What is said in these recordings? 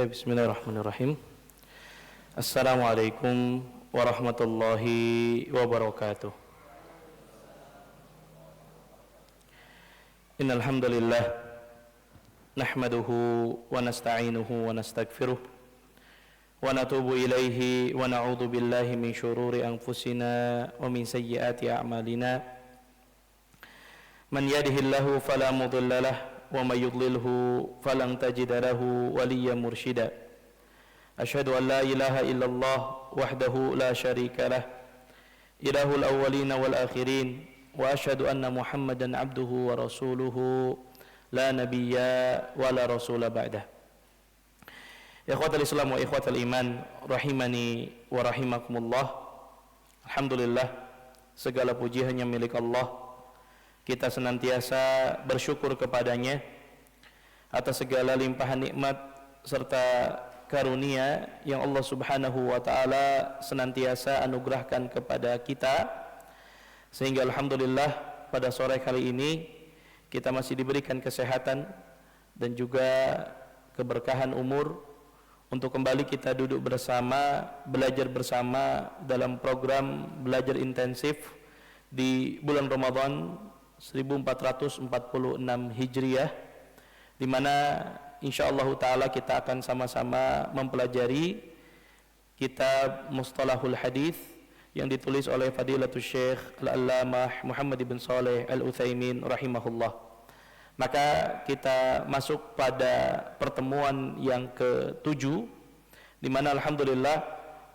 Bismillahirrahmanirrahim. Assalamualaikum warahmatullahi wabarakatuh. Innal hamdalillah nahmaduhu wa nasta'inuhu wa nastaghfiruh wa natubu ilaihi wa na'udzu billahi min syururi anfusina wa min sayyiati a'malina. Man yahdihillahu fala mudilla lahu wa may yudlilhu falan tajida lahu waliyyan mursyida. Asyhadu an la ilaha illallah wahdahu la syarika lah ilahul awwalin wal akhirin wa asyhadu anna Muhammadan abduhu wa rasuluhu la nabiyya wa la rasula ba'dah. Ikhwatal Islam wa ikhwatal iman rahimani wa rahimakumullah. Alhamdulillah, segala puji hanya milik Allah. Kita senantiasa bersyukur kepadanya atas segala limpahan nikmat serta karunia yang Allah Subhanahu wa taala senantiasa anugerahkan kepada kita, sehingga alhamdulillah pada sore kali ini kita masih diberikan kesehatan dan juga keberkahan umur untuk kembali kita duduk bersama, belajar bersama dalam program belajar intensif di bulan Ramadan 1446 Hijriah, di mana insyaallah taala kita akan sama-sama mempelajari kitab Mustalahul Hadis yang ditulis oleh Fadilatul Syekh Al-Allamah Muhammad bin Shalih Al-Utsaimin rahimahullah. Maka kita masuk pada pertemuan yang ke-7, di mana alhamdulillah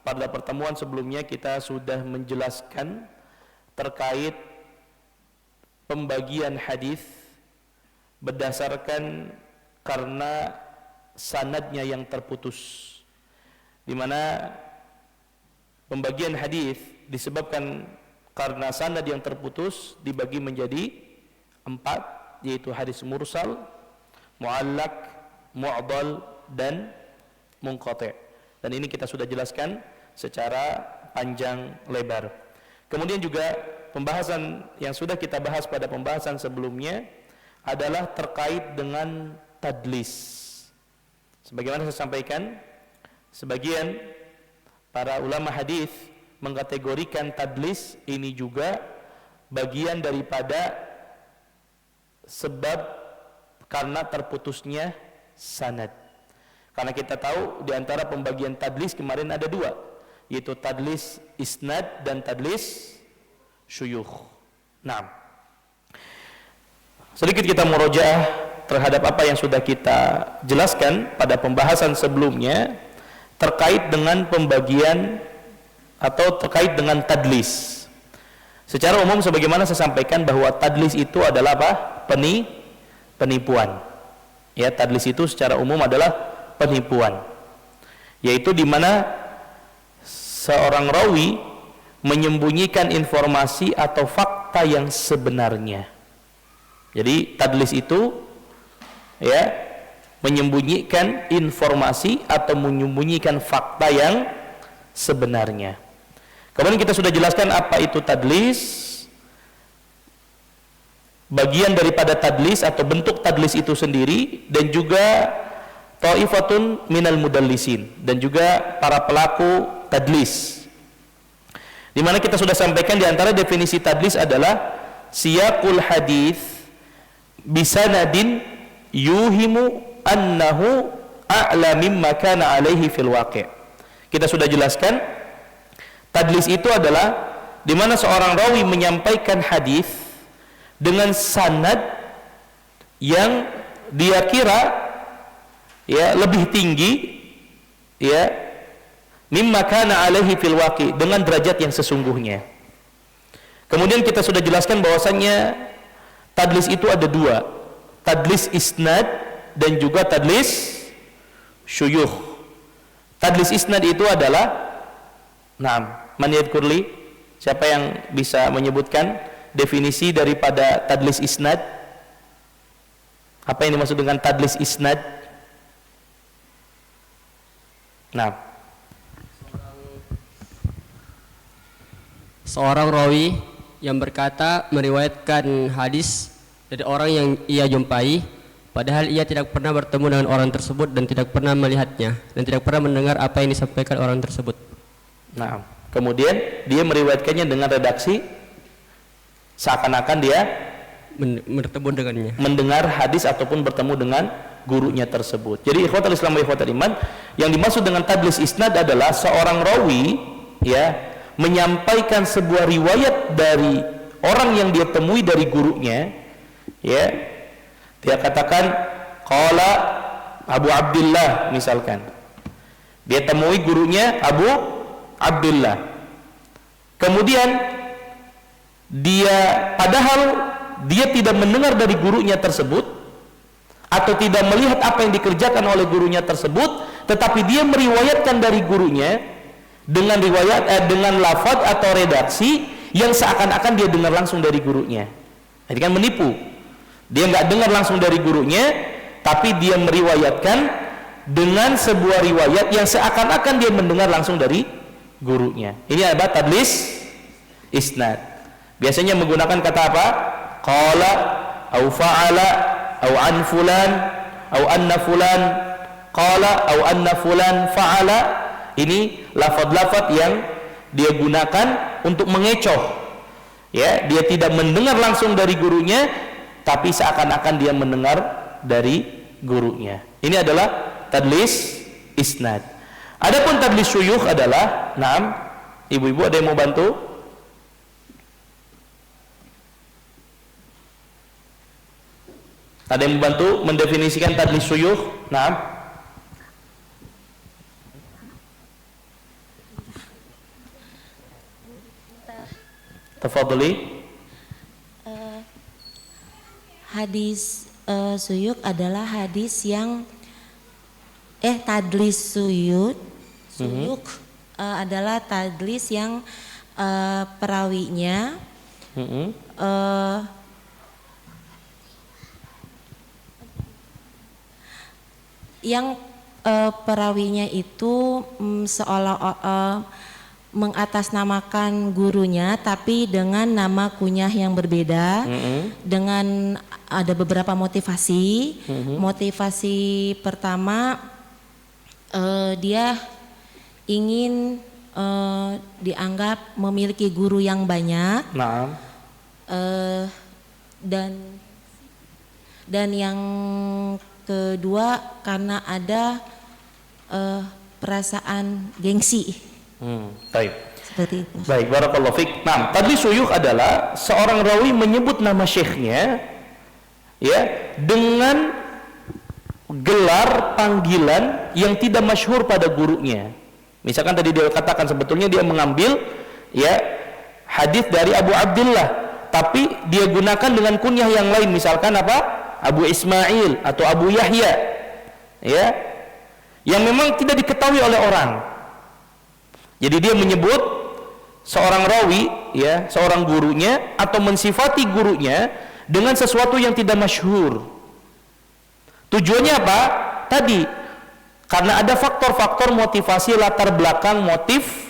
pada pertemuan sebelumnya kita sudah menjelaskan terkait pembagian hadis berdasarkan karena sanadnya yang terputus, di mana pembagian hadis disebabkan karena sanad yang terputus dibagi menjadi 4, yaitu hadis mursal, muallaq, mu'dal dan munqati'. Dan ini kita sudah jelaskan secara panjang lebar. Kemudian juga pembahasan yang sudah kita bahas pada pembahasan sebelumnya adalah terkait dengan tadlis. Sebagaimana saya sampaikan, sebagian para ulama hadis mengkategorikan tadlis ini juga bagian daripada sebab karena terputusnya sanad. Karena kita tahu di antara pembagian tadlis kemarin ada 2, yaitu tadlis isnad dan tadlis syuyukh. Nah, sedikit kita murojaah terhadap apa yang sudah kita jelaskan pada pembahasan sebelumnya terkait dengan pembagian atau terkait dengan tadlis. Secara umum sebagaimana saya sampaikan bahwa tadlis itu adalah apa? Penipuan. Ya, tadlis itu secara umum adalah penipuan. Yaitu di mana seorang rawi menyembunyikan informasi atau fakta yang sebenarnya. Jadi tadlis itu ya menyembunyikan informasi atau menyembunyikan fakta yang sebenarnya. Kemudian kita sudah jelaskan apa itu tadlis, bagian daripada tadlis atau bentuk tadlis itu sendiri, dan juga ta'ifatun minal mudallisin, dan juga para pelaku tadlis. Di mana kita sudah sampaikan di antara definisi tadlis adalah siyaqul hadis bisanadin yuhimu annahu a'la mimma kana alaihi fil waqi'. Kita sudah jelaskan tadlis itu adalah di mana seorang rawi menyampaikan hadis dengan sanad yang dia kira ya lebih tinggi ya mimma kana alaihi fil waqi', dengan derajat yang sesungguhnya. Kemudian kita sudah jelaskan bahwasannya tadlis itu ada 2, tadlis isnad dan juga tadlis syuyukh. Tadlis isnad itu adalah, man yadhkurli, siapa yang bisa menyebutkan definisi daripada tadlis isnad? Apa yang dimaksud dengan tadlis isnad? Seorang rawi yang berkata meriwayatkan hadis dari orang yang ia jumpai Padahal ia tidak pernah bertemu dengan orang tersebut dan tidak pernah melihatnya dan tidak pernah mendengar apa yang disampaikan orang tersebut. Nah, kemudian dia meriwayatkannya dengan redaksi seakan-akan dia bertemu dengannya, mendengar hadis ataupun bertemu dengan gurunya tersebut. Jadi ikhwatul Islam wa ikhwatul iman, yang dimaksud dengan tadlis isnad adalah seorang rawi ya menyampaikan sebuah riwayat dari orang yang dia temui dari gurunya, ya. Dia katakan qala Abu Abdullah misalkan. Dia temui gurunya Abu Abdullah. Kemudian padahal dia tidak mendengar dari gurunya tersebut atau tidak melihat apa yang dikerjakan oleh gurunya tersebut, tetapi dia meriwayatkan dari gurunya dengan dengan lafaz atau redaksi yang seakan-akan dia dengar langsung dari gurunya. Jadi kan menipu. Dia nggak dengar langsung dari gurunya, tapi dia meriwayatkan dengan sebuah riwayat yang seakan-akan dia mendengar langsung dari gurunya. Ini adalah tadlis isnad. Biasanya menggunakan kata apa? Qala au fa'ala au an fulan au anna fulan qala au anna fulan fa'ala. Ini lafaz-lafaz yang dia gunakan untuk mengecoh. Ya, dia tidak mendengar langsung dari gurunya, tapi seakan-akan dia mendengar dari gurunya. Ini adalah tadlis isnad. Adapun tadlis syuyukh adalah, naam, ibu-ibu ada yang mau bantu? Ada yang mau bantu mendefinisikan tadlis syuyukh? Naam. Tafadhali. Hadis suyuk adalah hadis yang tadlis suyuk adalah tadlis yang perawinya perawinya itu seolah mengatasnamakan gurunya tapi dengan nama kunyah yang berbeda, dengan ada beberapa motivasi. Motivasi pertama, dia ingin dianggap memiliki guru yang banyak. Naam. Dan yang kedua karena ada perasaan gengsi. Baik. Seperti itu. Baik, barakallahu fiik. Nah, tadlis syuyukh adalah seorang rawi menyebut nama syekhnya ya dengan gelar panggilan yang tidak masyhur pada gurunya. Misalkan tadi dia katakan sebetulnya dia mengambil ya hadis dari Abu Abdullah, tapi dia gunakan dengan kunyah yang lain, misalkan apa? Abu Ismail atau Abu Yahya. Ya. Yang memang tidak diketahui oleh orang. Jadi dia menyebut seorang rawi, ya, seorang gurunya atau mensifati gurunya dengan sesuatu yang tidak masyhur. Tujuannya apa? Tadi karena ada faktor-faktor motivasi latar belakang motif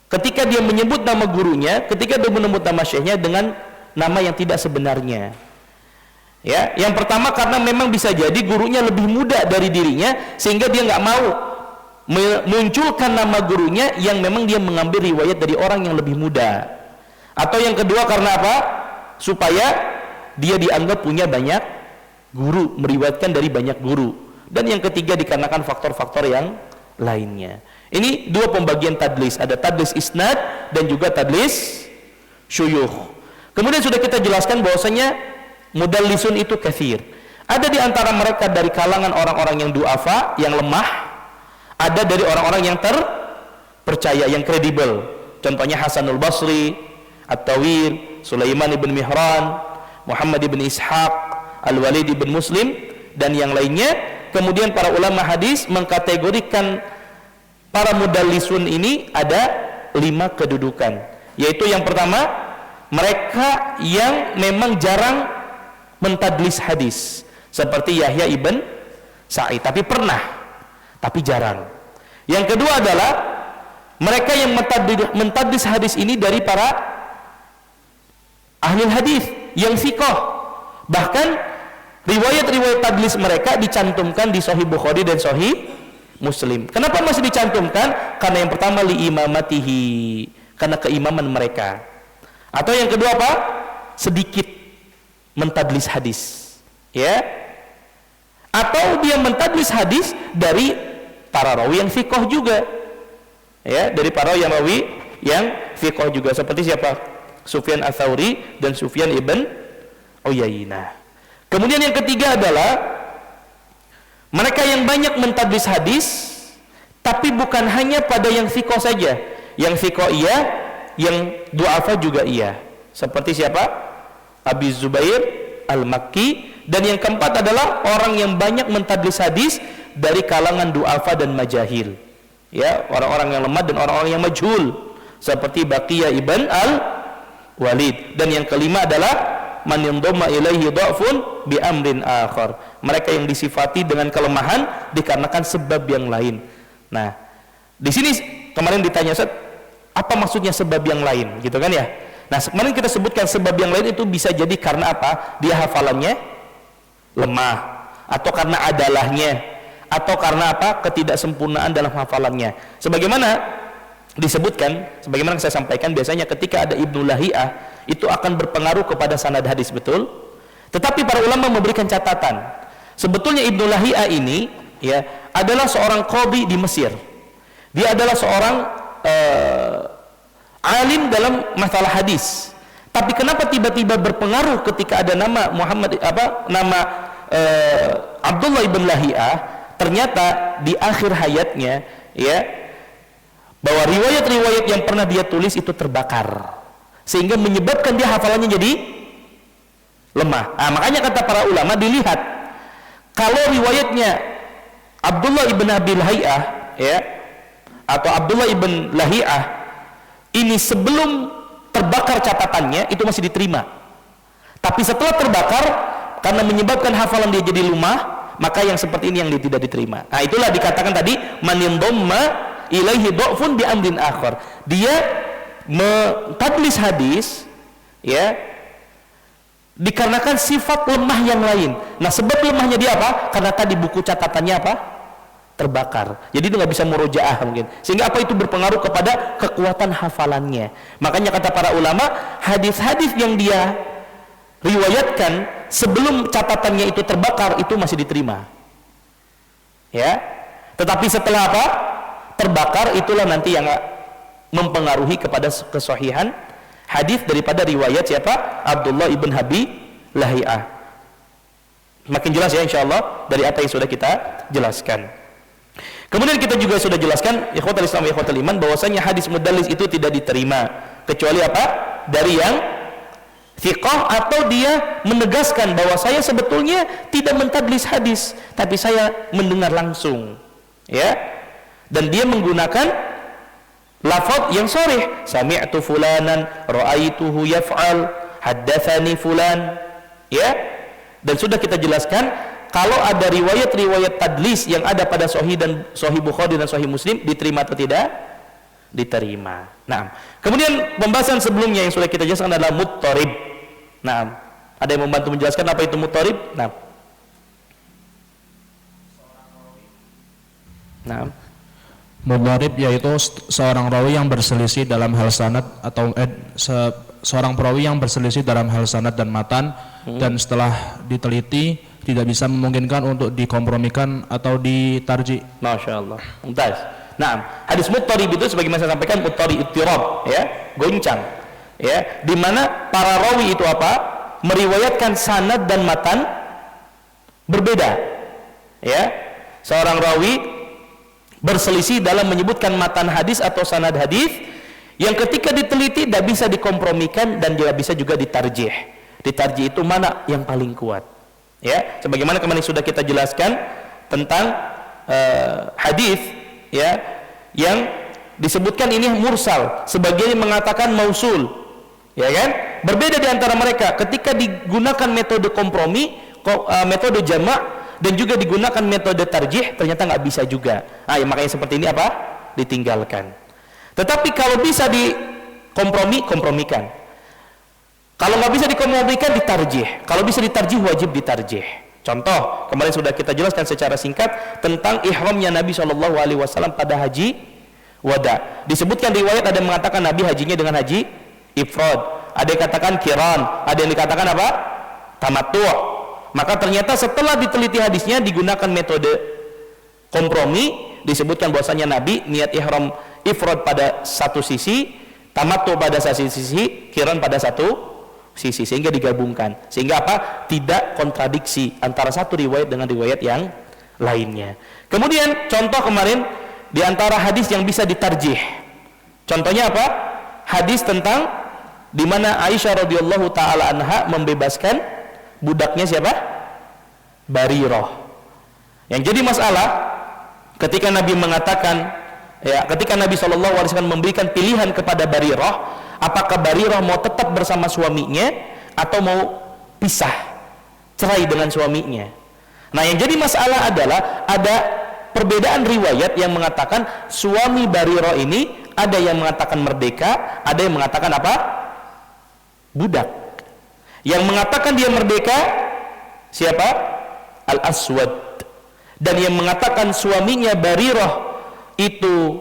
ketika dia menyebut nama gurunya, ketika dia menyebut nama syekhnya dengan nama yang tidak sebenarnya. Ya, yang pertama karena memang bisa jadi gurunya lebih muda dari dirinya sehingga dia nggak mau munculkan nama gurunya yang memang dia mengambil riwayat dari orang yang lebih muda. Atau yang kedua karena apa? Supaya dia dianggap punya banyak guru, meriwayatkan dari banyak guru. Dan yang ketiga dikarenakan faktor-faktor yang lainnya. Ini dua pembagian tadlis, ada tadlis isnad dan juga tadlis syuyukh. Kemudian sudah kita jelaskan bahwasanya mudallisun itu katsir. Ada di antara mereka dari kalangan orang-orang yang du'afa, yang lemah. Ada dari orang-orang yang terpercaya, yang kredibel. Contohnya Hasanul Basri, At-Tawil, Sulaiman ibn Mihran, Muhammad ibn Ishaq, Al-Walid ibn Muslim, dan yang lainnya. Kemudian para ulama hadis mengkategorikan para mudallisun ini ada 5 kedudukan. Yaitu yang pertama, mereka yang memang jarang mentadlis hadis. Seperti Yahya ibn Sa'id, tapi pernah, tapi jarang. Yang kedua adalah mereka yang mentadlis hadis ini dari para ahli hadis yang thiqah, bahkan riwayat-riwayat tadlis mereka dicantumkan di Sahih Bukhari dan Sahih Muslim. Kenapa masih dicantumkan? Karena yang pertama li imamatihi, karena keimaman mereka. Atau yang kedua apa? Sedikit mentadlis hadis, ya. Atau dia mentadlis hadis dari para rawi yang fiqh juga, ya, dari para yang rawi yang fiqh juga, seperti siapa? Sufyan Ats-Tsauri dan Sufyan ibn Uyainah. Kemudian yang ketiga adalah mereka yang banyak mentadlis hadis, tapi bukan hanya pada yang fiqh saja. Yang fiqh iya, yang du'afa juga iya. Seperti siapa? Abi Zubair Al-Makki. Dan yang keempat adalah orang yang banyak mentadlis hadis dari kalangan du'afa dan majahil. Ya, orang-orang yang lemah dan orang-orang yang majhul. Seperti Baqiyah ibn Al-Walid. Dan yang kelima adalah man yandhamma ilaihi dha'fun bi amrin akhar. Mereka yang disifati dengan kelemahan dikarenakan sebab yang lain. Nah, di sini kemarin ditanya, Ustaz, apa maksudnya sebab yang lain, gitu kan ya? Nah, kemarin kita sebutkan sebab yang lain itu bisa jadi karena apa? Dia hafalannya lemah, atau karena adalahnya, atau karena apa? Ketidaksempurnaan dalam hafalannya. Sebagaimana disebutkan, sebagaimana saya sampaikan, biasanya ketika ada Ibnu Lahiyah itu akan berpengaruh kepada sanad hadis, betul. Tetapi para ulama memberikan catatan, sebetulnya Ibnu Lahiyah ini, ya, adalah seorang qadhi di Mesir. Dia adalah seorang alim dalam masalah hadis. Tapi kenapa tiba-tiba berpengaruh ketika ada nama Abdullah ibn Lahiyah? Ternyata di akhir hayatnya, ya, bahwa riwayat-riwayat yang pernah dia tulis itu terbakar, sehingga menyebabkan dia hafalannya jadi lemah. Nah, makanya kata para ulama, dilihat kalau riwayatnya Abdullah ibn Abi Lahiyah, ya, atau Abdullah ibn Lahiyah ini sebelum terbakar catatannya itu masih diterima. Tapi setelah terbakar karena menyebabkan hafalan dia jadi lemah, maka yang seperti ini yang tidak diterima. Nah, itulah dikatakan tadi man yandhamma ilaihi dha'fun bi amrin akhar. Dia mentadlis hadis, ya, dikarenakan sifat lemah yang lain. Nah, sebab lemahnya dia apa? Karena tadi buku catatannya apa? Terbakar. Jadi dia nggak bisa murojaah mungkin. Sehingga apa itu berpengaruh kepada kekuatan hafalannya. Makanya kata para ulama, hadis-hadis yang dia riwayatkan sebelum catatannya itu terbakar itu masih diterima. Ya. Tetapi setelah apa? Terbakar, itulah nanti yang mempengaruhi kepada kesahihan hadis daripada riwayat siapa? Abdullah ibn Abi Lahiyah. Makin jelas ya insyaallah dari apa yang sudah kita jelaskan. Kemudian kita juga sudah jelaskan, ikhwatul Islam wa ikhwatul iman, bahwasanya hadis mudallis itu tidak diterima kecuali apa? Dari yang thiqah, atau dia menegaskan bahwa saya sebetulnya tidak mentadlis hadis, tapi saya mendengar langsung, ya. Dan dia menggunakan lafaz yang sharih, sami'tu fulanan, ra'aituhu yaf'al, haddatsani fulan, ya. Dan sudah kita jelaskan kalau ada riwayat-riwayat tadlis yang ada pada Sahih dan Sahih Bukhari dan Sahih Muslim, diterima atau tidak? Diterima. Nah, kemudian pembahasan sebelumnya yang sudah kita jelaskan adalah muttarib. Nah, ada yang membantu menjelaskan apa itu muttarib? Nah, muttarib yaitu seorang rawi yang berselisih dalam hal sanad atau seorang perawi yang berselisih dalam hal sanad dan matan, dan setelah diteliti tidak bisa memungkinkan untuk dikompromikan atau ditarji. Masya Allah, mumtaz. Nah, hadis muttarib itu sebagaimana saya sampaikan, muttarib ittirab, ya, goncang, ya, di mana para rawi itu apa? Meriwayatkan sanad dan matan berbeda, ya. Seorang rawi berselisih dalam menyebutkan matan hadis atau sanad hadis yang ketika diteliti tidak bisa dikompromikan dan tidak bisa juga ditarjih. Ditarjih itu mana yang paling kuat, ya. Sebagaimana kemarin sudah kita jelaskan tentang hadis, ya, yang disebutkan ini mursal, sebagian mengatakan mausul, ya kan? Berbeda di antara mereka ketika digunakan metode kompromi, metode jamak, dan juga digunakan metode tarjih, ternyata nggak bisa juga. Nah, ya, makanya seperti ini apa? Ditinggalkan. Tetapi kalau bisa dikompromi, kompromikan. Kalau nggak bisa dikompromikan, ditarjih. Kalau bisa ditarjih, wajib ditarjih. Contoh, kemarin sudah kita jelaskan secara singkat tentang ihramnya Nabi SAW pada haji wada. Disebutkan riwayat ada yang mengatakan Nabi hajinya dengan haji ifrad, ada yang katakan kiran, ada yang dikatakan apa? Tamattu'. Maka ternyata setelah diteliti hadisnya digunakan metode kompromi, disebutkan bahwasanya Nabi niat ihram ifrad pada satu sisi, tamattu' pada satu sisi, kiran pada satu sisi, sehingga digabungkan, sehingga apa? Tidak kontradiksi antara satu riwayat dengan riwayat yang lainnya. Kemudian contoh kemarin di antara hadis yang bisa ditarjih, contohnya apa? Hadis tentang di mana Aisyah radhiyallahu taala anha membebaskan budaknya siapa? Barirah. Yang jadi masalah ketika Nabi mengatakan, ya, ketika Nabi SAW memberikan pilihan kepada Barirah, apakah Barirah mau tetap bersama suaminya atau mau pisah, cerai dengan suaminya. Nah, yang jadi masalah adalah ada perbedaan riwayat yang mengatakan suami Barirah ini ada yang mengatakan merdeka, ada yang mengatakan apa? Budak. Yang mengatakan dia merdeka siapa? Al-Aswad. Dan yang mengatakan suaminya Barirah itu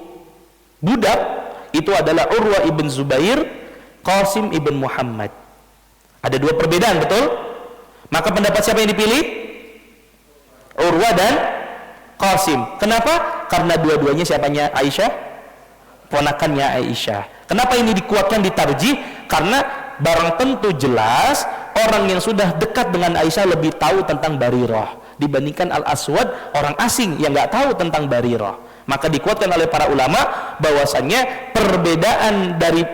budak itu adalah Urwa ibn Zubair, Qasim ibn Muhammad. Ada dua perbedaan, betul? Maka pendapat siapa yang dipilih? Urwa dan Qasim. Kenapa? Karena dua-duanya siapanya? Aisyah, ponakannya Aisyah. Kenapa ini dikuatkan, ditarjih? Karena barang tentu jelas orang yang sudah dekat dengan Aisyah lebih tahu tentang Barirah dibandingkan Al-Aswad, orang asing yang nggak tahu tentang Barirah. Maka dikuatkan oleh para ulama bahwasannya perbedaan dari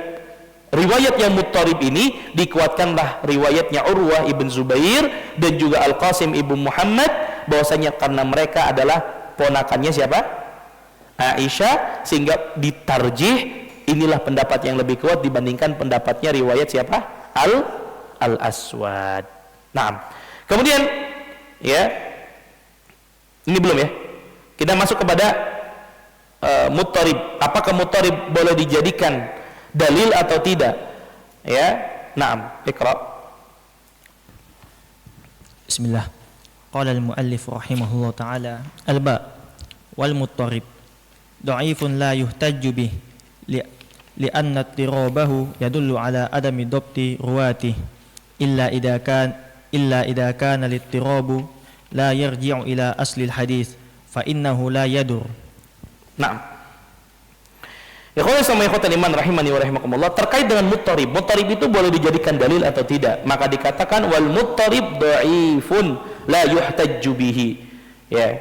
riwayat yang muttarib ini dikuatkanlah riwayatnya Urwah ibn Zubair dan juga Al-Qasim ibn Muhammad, bahwasanya karena mereka adalah ponakannya siapa? Aisyah, sehingga ditarjih inilah pendapat yang lebih kuat dibandingkan pendapatnya riwayat siapa? Al-Aswad. Nah, kemudian ya, ini belum ya, kita masuk kepada muttarib. Apakah muttarib boleh dijadikan dalil atau tidak? Ya, na'am. Iqra. Bismillah. Qala al-muallif rahimahullah ta'ala al-ba wal muttarib dha'ifun la yuhtajju bih li'anna tirabahu yadullu ala adami dhabti ruwatih illa idha kana littirabu la yarji'u ila asli al-hadith fa innahu la yadur. Nah, ikhwan sama ikhwatan iman rahimani wa rahimakumullah, terkait dengan muttarib. Muttarib itu boleh dijadikan dalil atau tidak? Maka dikatakan wal muttarib dhaifun la yuhtajju bihi. Ya.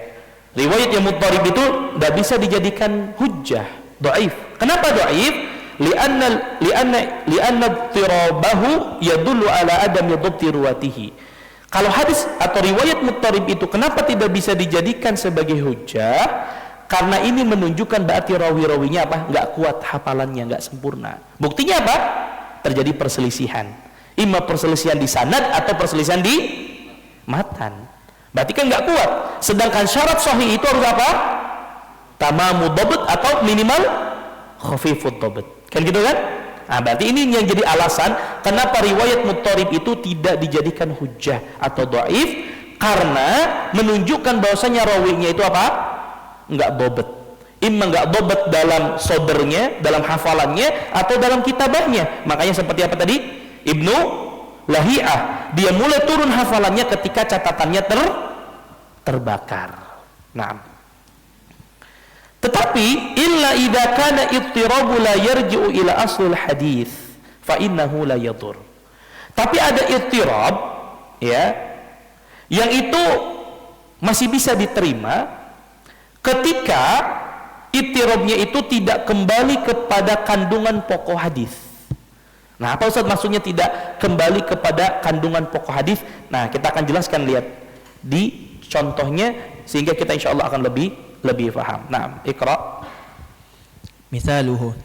Riwayat yang muttarib itu tidak bisa dijadikan hujjah, dhaif. Kenapa dhaif? Lianna tirabahu yadullu ala adami dhabti ruwatihi. Kalau hadis atau riwayat muttarib itu kenapa tidak bisa dijadikan sebagai hujjah? Karena ini menunjukkan berarti rawi-rawinya apa? Nggak kuat hafalannya, nggak sempurna. Buktinya apa? Terjadi perselisihan. Ima perselisihan di sanad atau perselisihan di matan. Berarti kan nggak kuat. Sedangkan syarat sahih itu harus apa? Tamamu dhabt atau minimal khafifud dhabt. Kan gitu kan? Nah, berarti ini yang jadi alasan kenapa riwayat muttarib itu tidak dijadikan hujjah atau dhaif, karena menunjukkan bahwasanya rawinya itu apa? Enggak dobet, imma enggak dobet dalam sodernya, dalam hafalannya, atau dalam kitabahnya. Makanya seperti apa tadi? Ibnu Lahiyah, dia mulai turun hafalannya ketika catatannya terbakar. Nah, tetapi illa idza kana ittirabu la yarji'u ila aslul hadis fa innahu la yadur. Tapi ada ittirab, ya, yang itu masih bisa diterima ketika ittirabnya itu tidak kembali kepada kandungan pokok hadis. Nah, apa Ustaz maksudnya tidak kembali kepada kandungan pokok hadis? Nah, kita akan jelaskan, lihat di contohnya sehingga kita insyaallah akan lebih paham. Nah, Iqra. Mithaluhu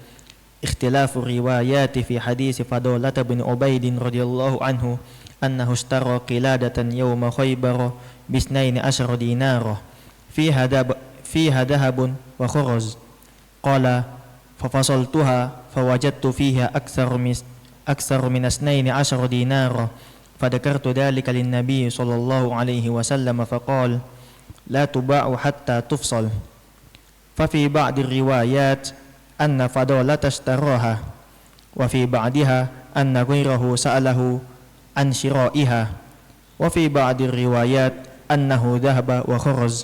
ikhtilafu riwayati fi hadis Fadalah bin Ubaid radhiyallahu anhu annahu ishtara qiladatan yawma Khaybar bisnaini asyara dinara fiha dhahabun wa khuruz qala fafasaltuha fawajadtu fiha aktsar min asnaini asyara dinara فذكرت ذلك للنبي صلى الله عليه وسلم فقال لا تباع حتى تفصل. ففي بعض الروايات أن فضالة اشتراها وفي بعضها أن غيره سأله عن شرائها وفي بعض الروايات أنه ذهب وخرز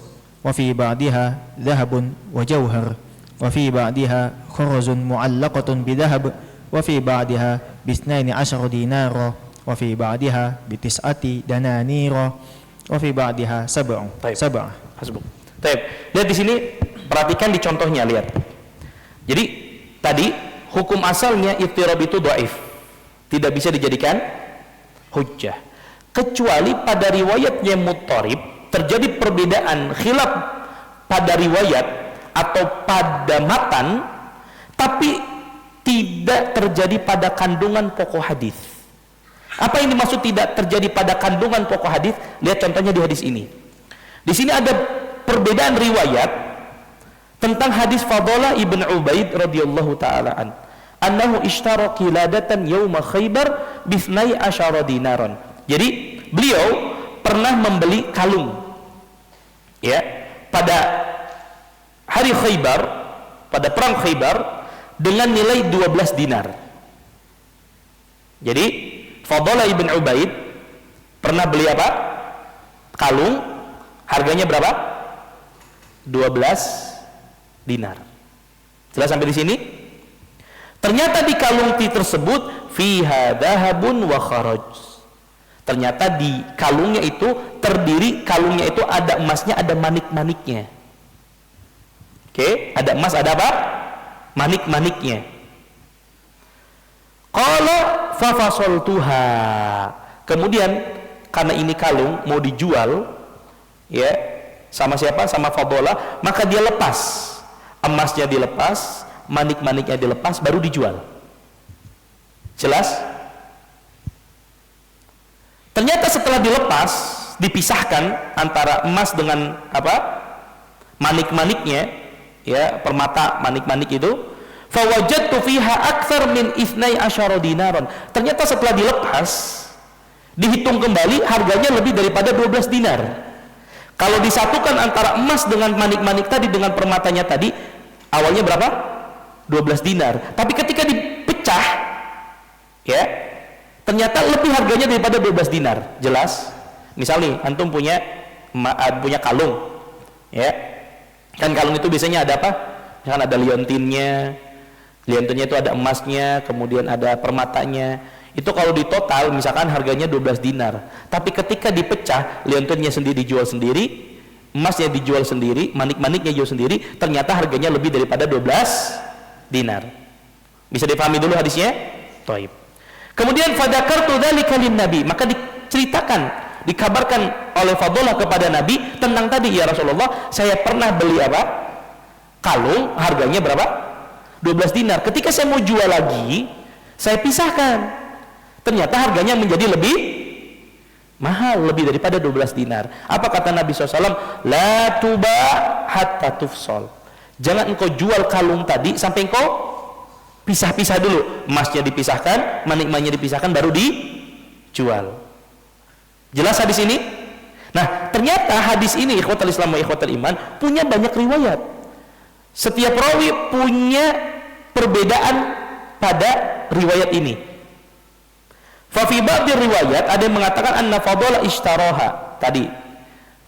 وفي بعضها ذهب وجوهر وفي بعضها خرز معلقة بذهب وفي بعضها ب12 دينارا وفي بعضها ب9 دنانير وفي بعضها سبع. Hasbuk. Baik. Lihat di sini, perhatikan di contohnya, lihat. Jadi tadi hukum asalnya ittirab itu dhaif. Tidak bisa dijadikan hujjah. Kecuali pada riwayatnya muttarib terjadi perbedaan khilaf pada riwayat atau pada matan, tapi tidak terjadi pada kandungan pokok hadis. Apa yang dimaksud tidak terjadi pada kandungan pokok hadis? Lihat contohnya di hadis ini. Di sini ada perbedaan riwayat tentang hadis Fadalah ibn Ubaid radhiyallahu taala annahu ishtara qiladatan yauma Khaybar bi12 dinaran. Jadi beliau pernah membeli kalung ya pada hari Khaybar, pada perang Khaybar dengan nilai 12 dinar. Jadi Fadalah ibn Ubaid pernah beli apa? Kalung, harganya berapa? 12 dinar. Jelas sampai di sini? Ternyata di kalung tersebut fiha dhahabun wa kharaj. Ternyata di kalungnya itu kalungnya itu ada emasnya, ada manik-maniknya. Oke, ada emas, ada apa? Manik-maniknya. Qala fa fasaltuha. Kemudian karena ini kalung mau dijual ya, sama siapa? Sama Fadalah, maka dia lepas. Emasnya dilepas, manik-maniknya dilepas, baru dijual. Jelas? Ternyata setelah dilepas, dipisahkan antara emas dengan apa? Manik-maniknya, ya, permata manik-manik itu, fawajadtu fiha aktsar min 12 dinaran. Ternyata setelah dilepas, dihitung kembali harganya lebih daripada 12 dinar. Kalau disatukan antara emas dengan manik-manik tadi dengan permatanya tadi, awalnya berapa? 12 dinar. Tapi ketika dipecah, ya, ternyata lebih harganya daripada 12 dinar. Jelas? Misal nih, antum punya kalung, ya. Kan kalung itu biasanya ada apa? Kan ada liontinnya. Liontinnya itu ada emasnya, kemudian ada permatanya. Itu kalau di total misalkan harganya 12 dinar. Tapi ketika dipecah, liontinnya sendiri dijual sendiri, emasnya dijual sendiri, manik-maniknya dijual sendiri, ternyata harganya lebih daripada 12 dinar. Bisa dipahami dulu hadisnya? Taib. Kemudian fadzakartu dzalika lin-nabi, maka diceritakan, dikabarkan oleh Fadalah kepada Nabi tentang tadi, ya Rasulullah, saya pernah beli apa? Kalung, harganya berapa? 12 dinar. Ketika saya mau jual lagi, saya pisahkan. Ternyata harganya menjadi lebih mahal, lebih daripada 12 dinar. Apa kata Nabi SAW? La tuba hatta tufsal. Jangan engkau jual kalung tadi sampai engkau pisah-pisah dulu. Emasnya dipisahkan, manik-maniknya dipisahkan, baru dijual. Jelas hadis ini? Nah, ternyata hadis ini, ikhwatal Islam wa ikhwatal iman, punya banyak riwayat. Setiap rawi punya perbedaan pada riwayat ini. Fa fi ba'di riwayat ada yang mengatakan anna Fadalah ishtaraha. Tadi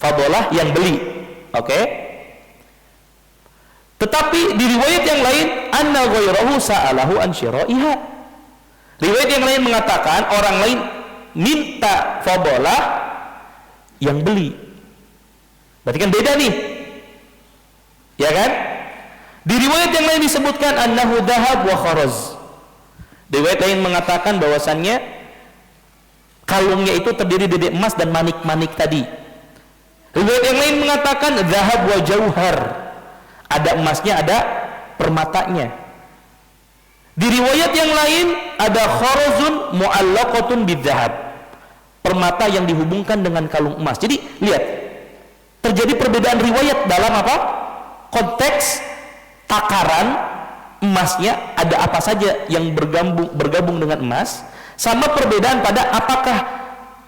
Fadalah yang beli. Oke? Tetapi di riwayat yang lain anna ghairahu sa'alahu an syira'iha. Riwayat yang lain mengatakan orang lain minta Fadalah yang beli. Berarti kan beda nih. Ya kan? Di riwayat yang lain disebutkan annahu dhahab wa kharaz. Riwayat lain mengatakan bahwasannya kalungnya itu terdiri dari emas dan manik-manik tadi. Riwayat yang lain mengatakan dhahab wa jauhar. Ada emasnya, ada permatanya. Di riwayat yang lain ada kharazun mu'allaqatun bidzahab. Permata yang dihubungkan dengan kalung emas. Jadi lihat, terjadi perbedaan riwayat dalam apa? Konteks takaran emasnya, ada apa saja yang bergabung dengan emas, sama perbedaan pada apakah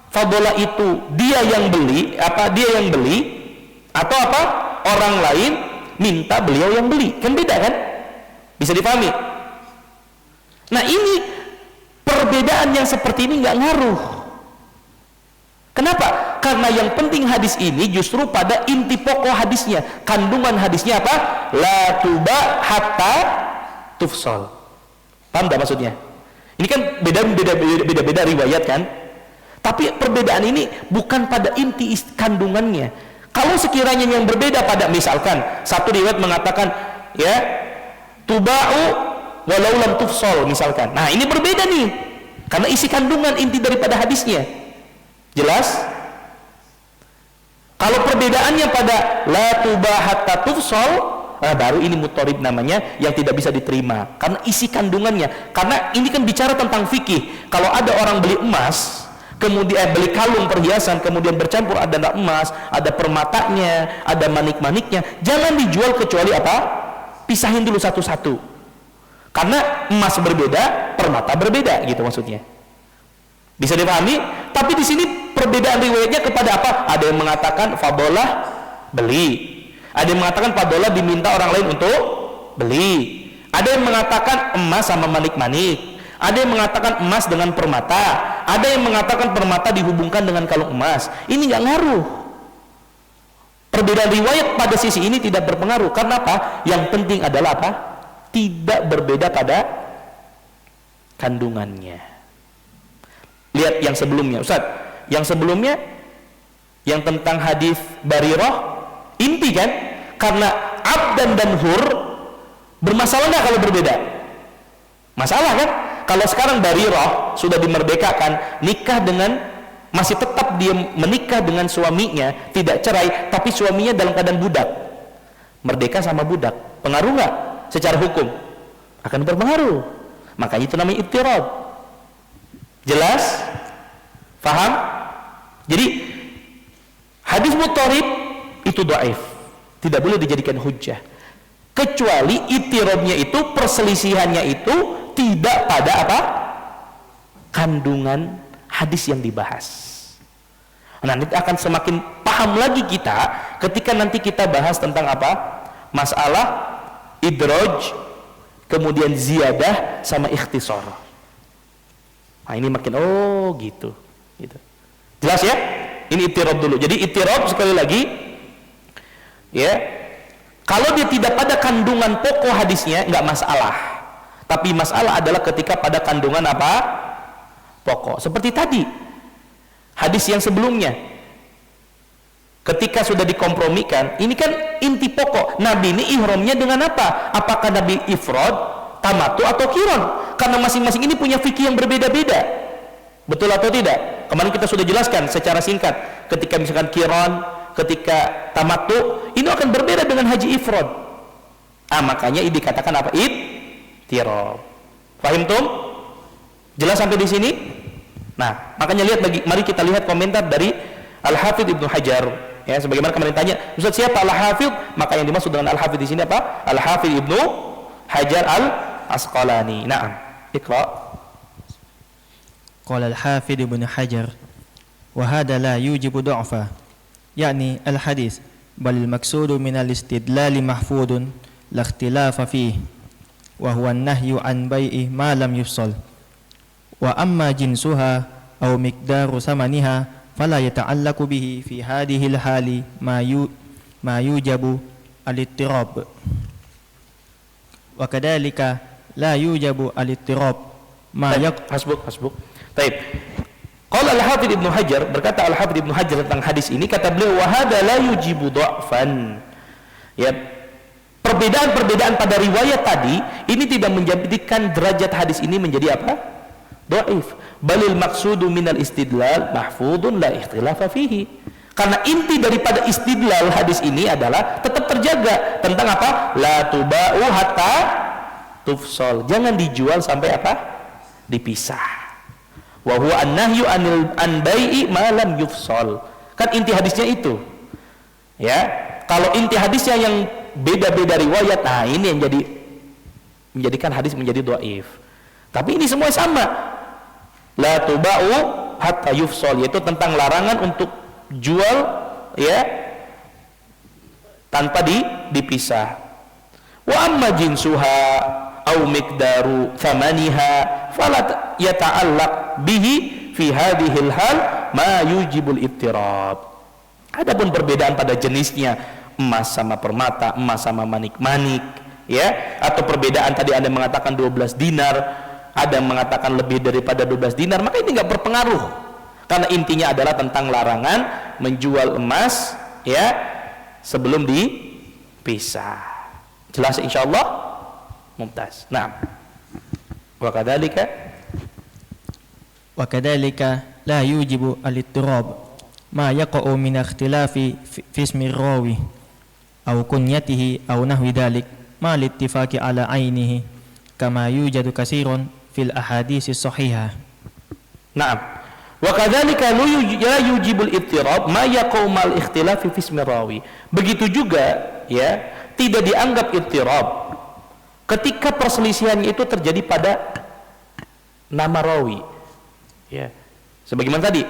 fadolah itu dia yang beli atau apa orang lain minta beliau yang beli, kan beda kan? Bisa dipahami? Nah ini perbedaan yang seperti ini nggak ngaruh. Kenapa? Karena yang penting hadis ini justru pada inti pokok hadisnya, kandungan hadisnya apa? La tuba hatta tufsal. Paham nggak maksudnya? Ini kan beda riwayat kan? Tapi perbedaan ini bukan pada inti kandungannya. Kalau sekiranya yang berbeda pada, misalkan satu riwayat mengatakan ya tuba'u walau lam tufsal misalkan. Nah ini berbeda nih, karena isi kandungan inti daripada hadisnya. Jelas? Kalau perbedaannya pada la tubah hatta tufsal, baru ini mutharib namanya, yang tidak bisa diterima karena isi kandungannya. Karena ini kan bicara tentang fikih. Kalau ada orang beli emas, kemudian beli kalung perhiasan, kemudian bercampur ada emas, ada permatanya, ada manik-maniknya, jangan dijual kecuali apa? Pisahin dulu satu-satu. Karena emas berbeda, permata berbeda, gitu maksudnya. Bisa dipahami? Tapi di sini perbedaan riwayatnya kepada apa? Ada yang mengatakan fadolah beli, ada yang mengatakan fadolah diminta orang lain untuk beli, ada yang mengatakan emas sama manik-manik, ada yang mengatakan emas dengan permata, ada yang mengatakan permata dihubungkan dengan kalung emas. Ini nggak ngaruh. Perbedaan riwayat pada sisi ini tidak berpengaruh. Karena apa? Yang penting adalah apa? Tidak berbeda pada kandungannya. Lihat yang sebelumnya, Ustaz. Yang sebelumnya yang tentang hadis Barirah, inti kan? Karena abdan dan hur bermasalah nggak kalau berbeda? Masalah kan? Kalau sekarang Barirah sudah dimerdekakan, nikah dengan, masih tetap dia menikah dengan suaminya, tidak cerai, tapi suaminya dalam keadaan budak, merdeka sama budak, pengaruh nggak secara hukum? Akan berpengaruh. Makanya itu namanya ittirab. Jelas? Faham? Jadi hadis mutharib itu dhaif, tidak boleh dijadikan hujjah, kecuali ittirabnya itu, perselisihannya itu tidak pada apa? Kandungan hadis yang dibahas. Nah, nanti akan semakin paham lagi kita ketika nanti kita bahas tentang apa? Masalah idraj, kemudian ziyadah sama ikhtisar. Nah, ini makin gitu. Jelas ya? Ini ittirab dulu. Jadi ittirab sekali lagi ya, kalau dia tidak pada kandungan pokok hadisnya nggak masalah. Tapi masalah adalah ketika pada kandungan apa? Pokok. Seperti tadi hadis yang sebelumnya, ketika sudah dikompromikan, ini kan inti pokok. Nabi ini ihramnya dengan apa? Apakah Nabi ifrad, tamattu atau qiran? Karena masing-masing ini punya fikih yang berbeda-beda. Betul atau tidak? Kemarin kita sudah jelaskan secara singkat. Ketika misalkan qiran, ketika tamattu, ini akan berbeda dengan haji ifrad. Makanya ini dikatakan apa? Ittirab. Fahim tum? Jelas sampai di sini? Nah, makanya lihat lagi, mari kita lihat komentar dari Al-Hafidz Ibnu Hajar. Ya, sebagaimana kemarin tanya, Ustaz siapa Al-Hafidz? Maka yang dimaksud dengan Al-Hafidz di sini apa? Al-Hafidz Ibnu Hajar Al-Asqalani. Naam. Iqra. Qala al-Hafidz Ibnu Hajar wa hadha la yujibu du'fa, yakni al-hadis bal al-maqsudu min al-istidlal mahfudun la ikhtilafa fihi wa huwa an-nahyu an bai'i ma lam yufsal wa amma jinsuha aw miqdaru samaniha fala yata'allaqu bihi fi hadhihi al-hali ma yujabu al-ittirab wa kadzalika la yujabu al-ittirab ma hasbuk. Baik. Qala Al-Hafidz Ibnu Hajar, berkata Al-Hafidz Ibnu Hajar tentang hadis ini, kata beliau, wa hadza la yujibu dha'fan. Ya, perbedaan-perbedaan pada riwayat tadi ini tidak menjadikan derajat hadis ini menjadi apa? Dhaif. Balil maqsudu minal istidlal mahfudun la ikhtilafa fihi. Karena inti daripada istidlal hadis ini adalah tetap terjaga tentang apa? La tuba'u hatta tufsal. Jangan dijual sampai apa? Dipisah. Wa huwa an-nahyu an bai'i ma lam yufsal. Kan inti hadisnya itu. Ya. Kalau inti hadisnya yang beda-beda riwayat, nah ini yang menjadikan hadis menjadi dhaif. Tapi ini semua sama. La tuba'u hatta yufsal, yaitu tentang larangan untuk jual ya tanpa dipisah. Wa amma jinsuha au miqdaru thamaniha fala yata'allaq bihi fi hadhil hal ma yujibul ittirab. Adapun perbedaan pada jenisnya, emas sama permata, emas sama manik-manik, ya, atau perbedaan tadi ada yang mengatakan 12 dinar, ada yang mengatakan lebih daripada 12 dinar, maka ini enggak berpengaruh. Karena intinya adalah tentang larangan menjual emas ya sebelum dipisah. Jelas insyaallah? Mumtaz. Naam. Wa kadzalika la yujibu al-ittirab ma yaqa'u min ikhtilafi fi ismi rawi aw kunyatihi aw nahwi dhalik ma al-ittifaqi ala ainihi kama yujadu katsirun fil ahadits sahihah. Naam. Wa kadzalika la yujibul ittirab ma yaqa'u mal ikhtilafi fi ismi rawi. Begitu juga ya, tidak dianggap ittirab ketika perselisihannya itu terjadi pada nama rawi. Ya. Sebagaimana tadi,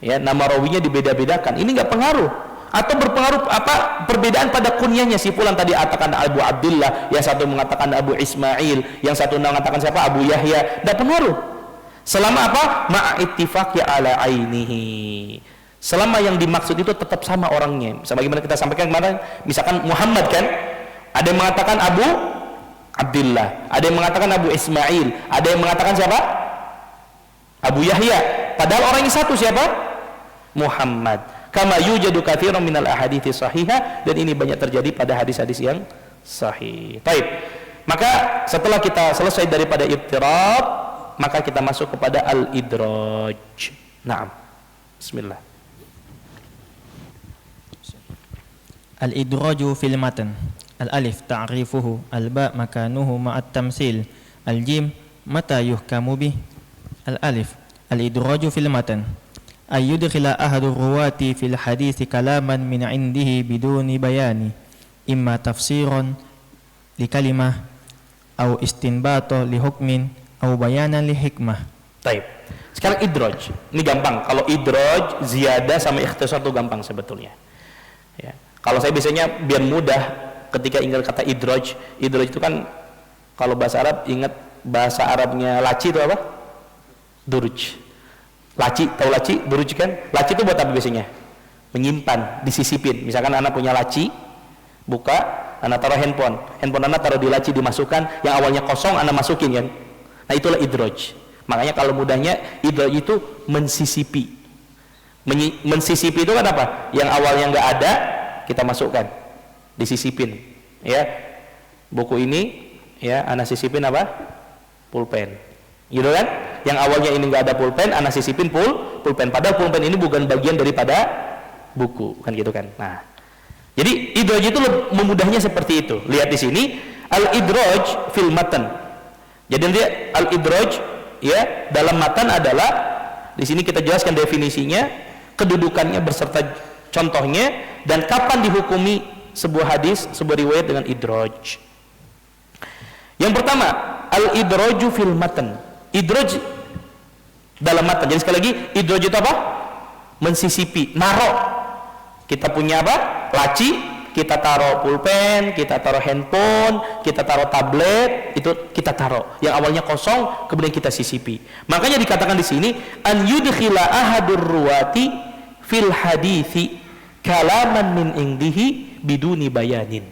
ya, nama rawinya dibeda-bedakan. Ini enggak pengaruh. Atau berpengaruh apa? Perbedaan pada kunyahnya. Si fulan tadi katakan Abu Abdullah, yang satu mengatakan Abu Ismail, yang satu mengatakan siapa? Abu Yahya. Enggak pengaruh. Selama apa? Ma'ittifaqi ala ainihi. Selama yang dimaksud itu tetap sama orangnya. Sebagaimana kita sampaikan kemarin, misalkan Muhammad kan, ada yang mengatakan Abu Abdullah, ada yang mengatakan Abu Ismail, ada yang mengatakan siapa? Abu Yahya. Padahal orangnya satu, siapa? Muhammad. Kama yujadu katsirun minal ahadithi sahihah, dan ini banyak terjadi pada hadis-hadis yang sahih. Baik. Maka setelah kita selesai daripada ittirab, maka kita masuk kepada al-idraj. Naam. Bismillah. Al-idraju fil matan. Al-alif ta'rifuhu, al-ba makanuhu ma'at tamsil, al-jim mata yuhkamu bih. Al-alif al-idraju fil matan ay yudkhila ahadu ruwati fil hadits kalaman min indihi biduni bayani imma tafsiran li kalimah au istinbato li hukmin au bayanan li hikmah. Baik. Sekarang idraj. Ini gampang. Kalau idraj, ziyadah sama ikhtisar itu gampang sebetulnya. Ya. Kalau saya biasanya biar mudah ketika ingat kata idraj itu kan kalau bahasa Arab, ingat bahasa Arabnya laci itu apa? Duruj. Laci, tahu laci? Duruj kan? Laci itu buat apa biasanya? Menyimpan, disisipin. Misalkan anak punya laci, buka, anak taruh handphone anak taruh di laci, dimasukkan, yang awalnya kosong anak masukin kan? Nah itulah idraj. Makanya kalau mudahnya idraj itu mensisipi. Mensisipi itu kan apa? Yang awalnya nggak ada, kita masukkan, disisipin, ya. Buku ini, ya, anak sisipin apa? Pulpen, gitu kan? Yang awalnya ini nggak ada pulpen, anak sisipin pulpen. Padahal pulpen ini bukan bagian daripada buku, kan gitu kan? Nah, jadi idraj itu memudahnya seperti itu. Lihat di sini, al-idraj fil matan. Jadi dia al-idraj, ya, dalam matan adalah, di sini kita jelaskan definisinya, kedudukannya beserta contohnya, dan kapan dihukumi sebuah hadis, sebuah riwayat dengan idraj. Yang pertama, al-idraju fil matan. Idraj dalam matan. Jadi sekali lagi, idraj itu apa? Mensisipi, narok. Kita punya apa? Laci, kita taruh pulpen, kita taruh handphone, kita taruh tablet, itu kita taruh. Yang awalnya kosong, kemudian kita sisipi. Makanya dikatakan di sini, an yudkhila ahadur ruwati fil hadithi kalaman min indihi biduni bayanin.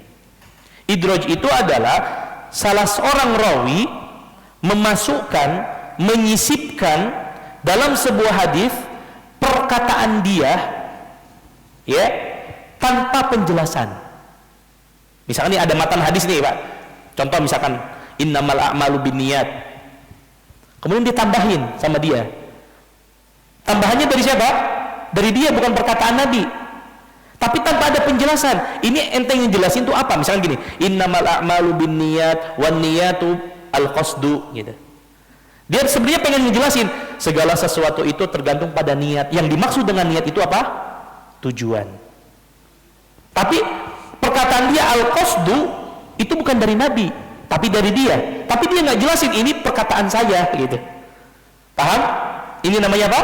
Idraj itu adalah salah seorang rawi memasukkan, menyisipkan dalam sebuah hadis perkataan dia, ya, tanpa penjelasan. Misalkan ini ada matan hadis nih, Pak. Contoh misalkan innamal a'malu binniyat. Kemudian ditambahin sama dia. Tambahannya dari siapa? Dari dia, bukan perkataan Nabi. Tapi tanpa ada penjelasan. Ini ente yang jelasin itu apa? Misalkan gini, innamal a'malu binniyat wan niyatu al-qasdu, gitu. Dia sebenarnya pengen ngejelasin segala sesuatu itu tergantung pada niat. Yang dimaksud dengan niat itu apa? Tujuan. Tapi perkataan dia al-qasdu itu bukan dari Nabi, tapi dari dia. Tapi dia nggak jelasin ini perkataan saya, gitu. Paham? Ini namanya apa?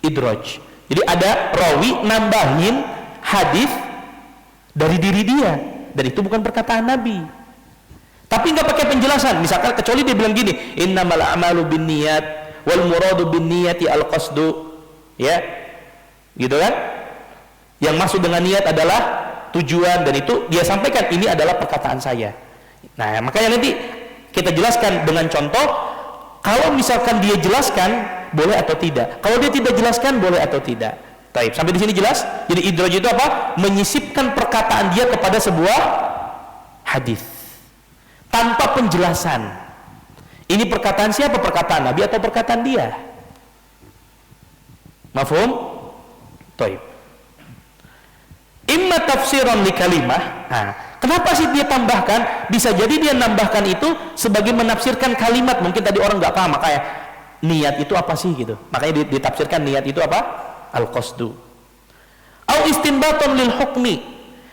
Idraj. Jadi ada rawi nambahin hadis dari diri dia, dan itu bukan perkataan Nabi. Tapi nggak pakai penjelasan. Misalkan kecuali dia bilang gini, innamal a'malu binniyat wal muradu binniyati al-qasdu. Ya. Gitu kan? Yang maksud dengan niat adalah tujuan, dan itu dia sampaikan ini adalah perkataan saya. Nah, makanya nanti kita jelaskan dengan contoh. Kalau misalkan dia jelaskan boleh atau tidak. Kalau dia tidak jelaskan boleh atau tidak. Baik, sampai di sini jelas? Jadi idraj itu apa? Menyisipkan perkataan dia kepada sebuah hadis tanpa penjelasan. Ini perkataan siapa? Perkataan Nabi atau perkataan dia? Mafhum? Baik. Imma tafsiran li kalimah. Nah, kenapa sih dia tambahkan? Bisa jadi dia nambahkan itu sebagai menafsirkan kalimat. Mungkin tadi orang nggak paham, makanya niat itu apa sih gitu. Makanya ditafsirkan niat itu apa? Al-qasdu. Au istinbatun lil hukmi.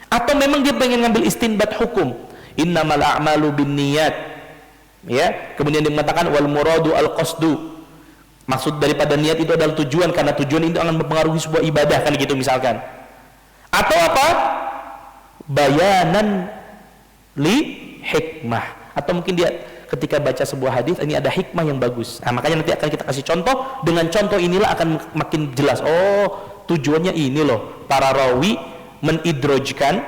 Atau memang dia pengen ngambil istinbat hukum. Innamal a'malu binniyat. Ya, kemudian dia mengatakan wal muradu al-qasdu. Maksud daripada niat itu adalah tujuan, karena tujuan itu akan mempengaruhi sebuah ibadah, kan gitu misalkan. Atau apa? Bayanan li hikmah. Atau mungkin dia ketika baca sebuah hadis ini ada hikmah yang bagus. Nah, makanya nanti akan kita kasih contoh. Dengan contoh inilah akan makin jelas. Oh, tujuannya ini loh. Para rawi menidrajkan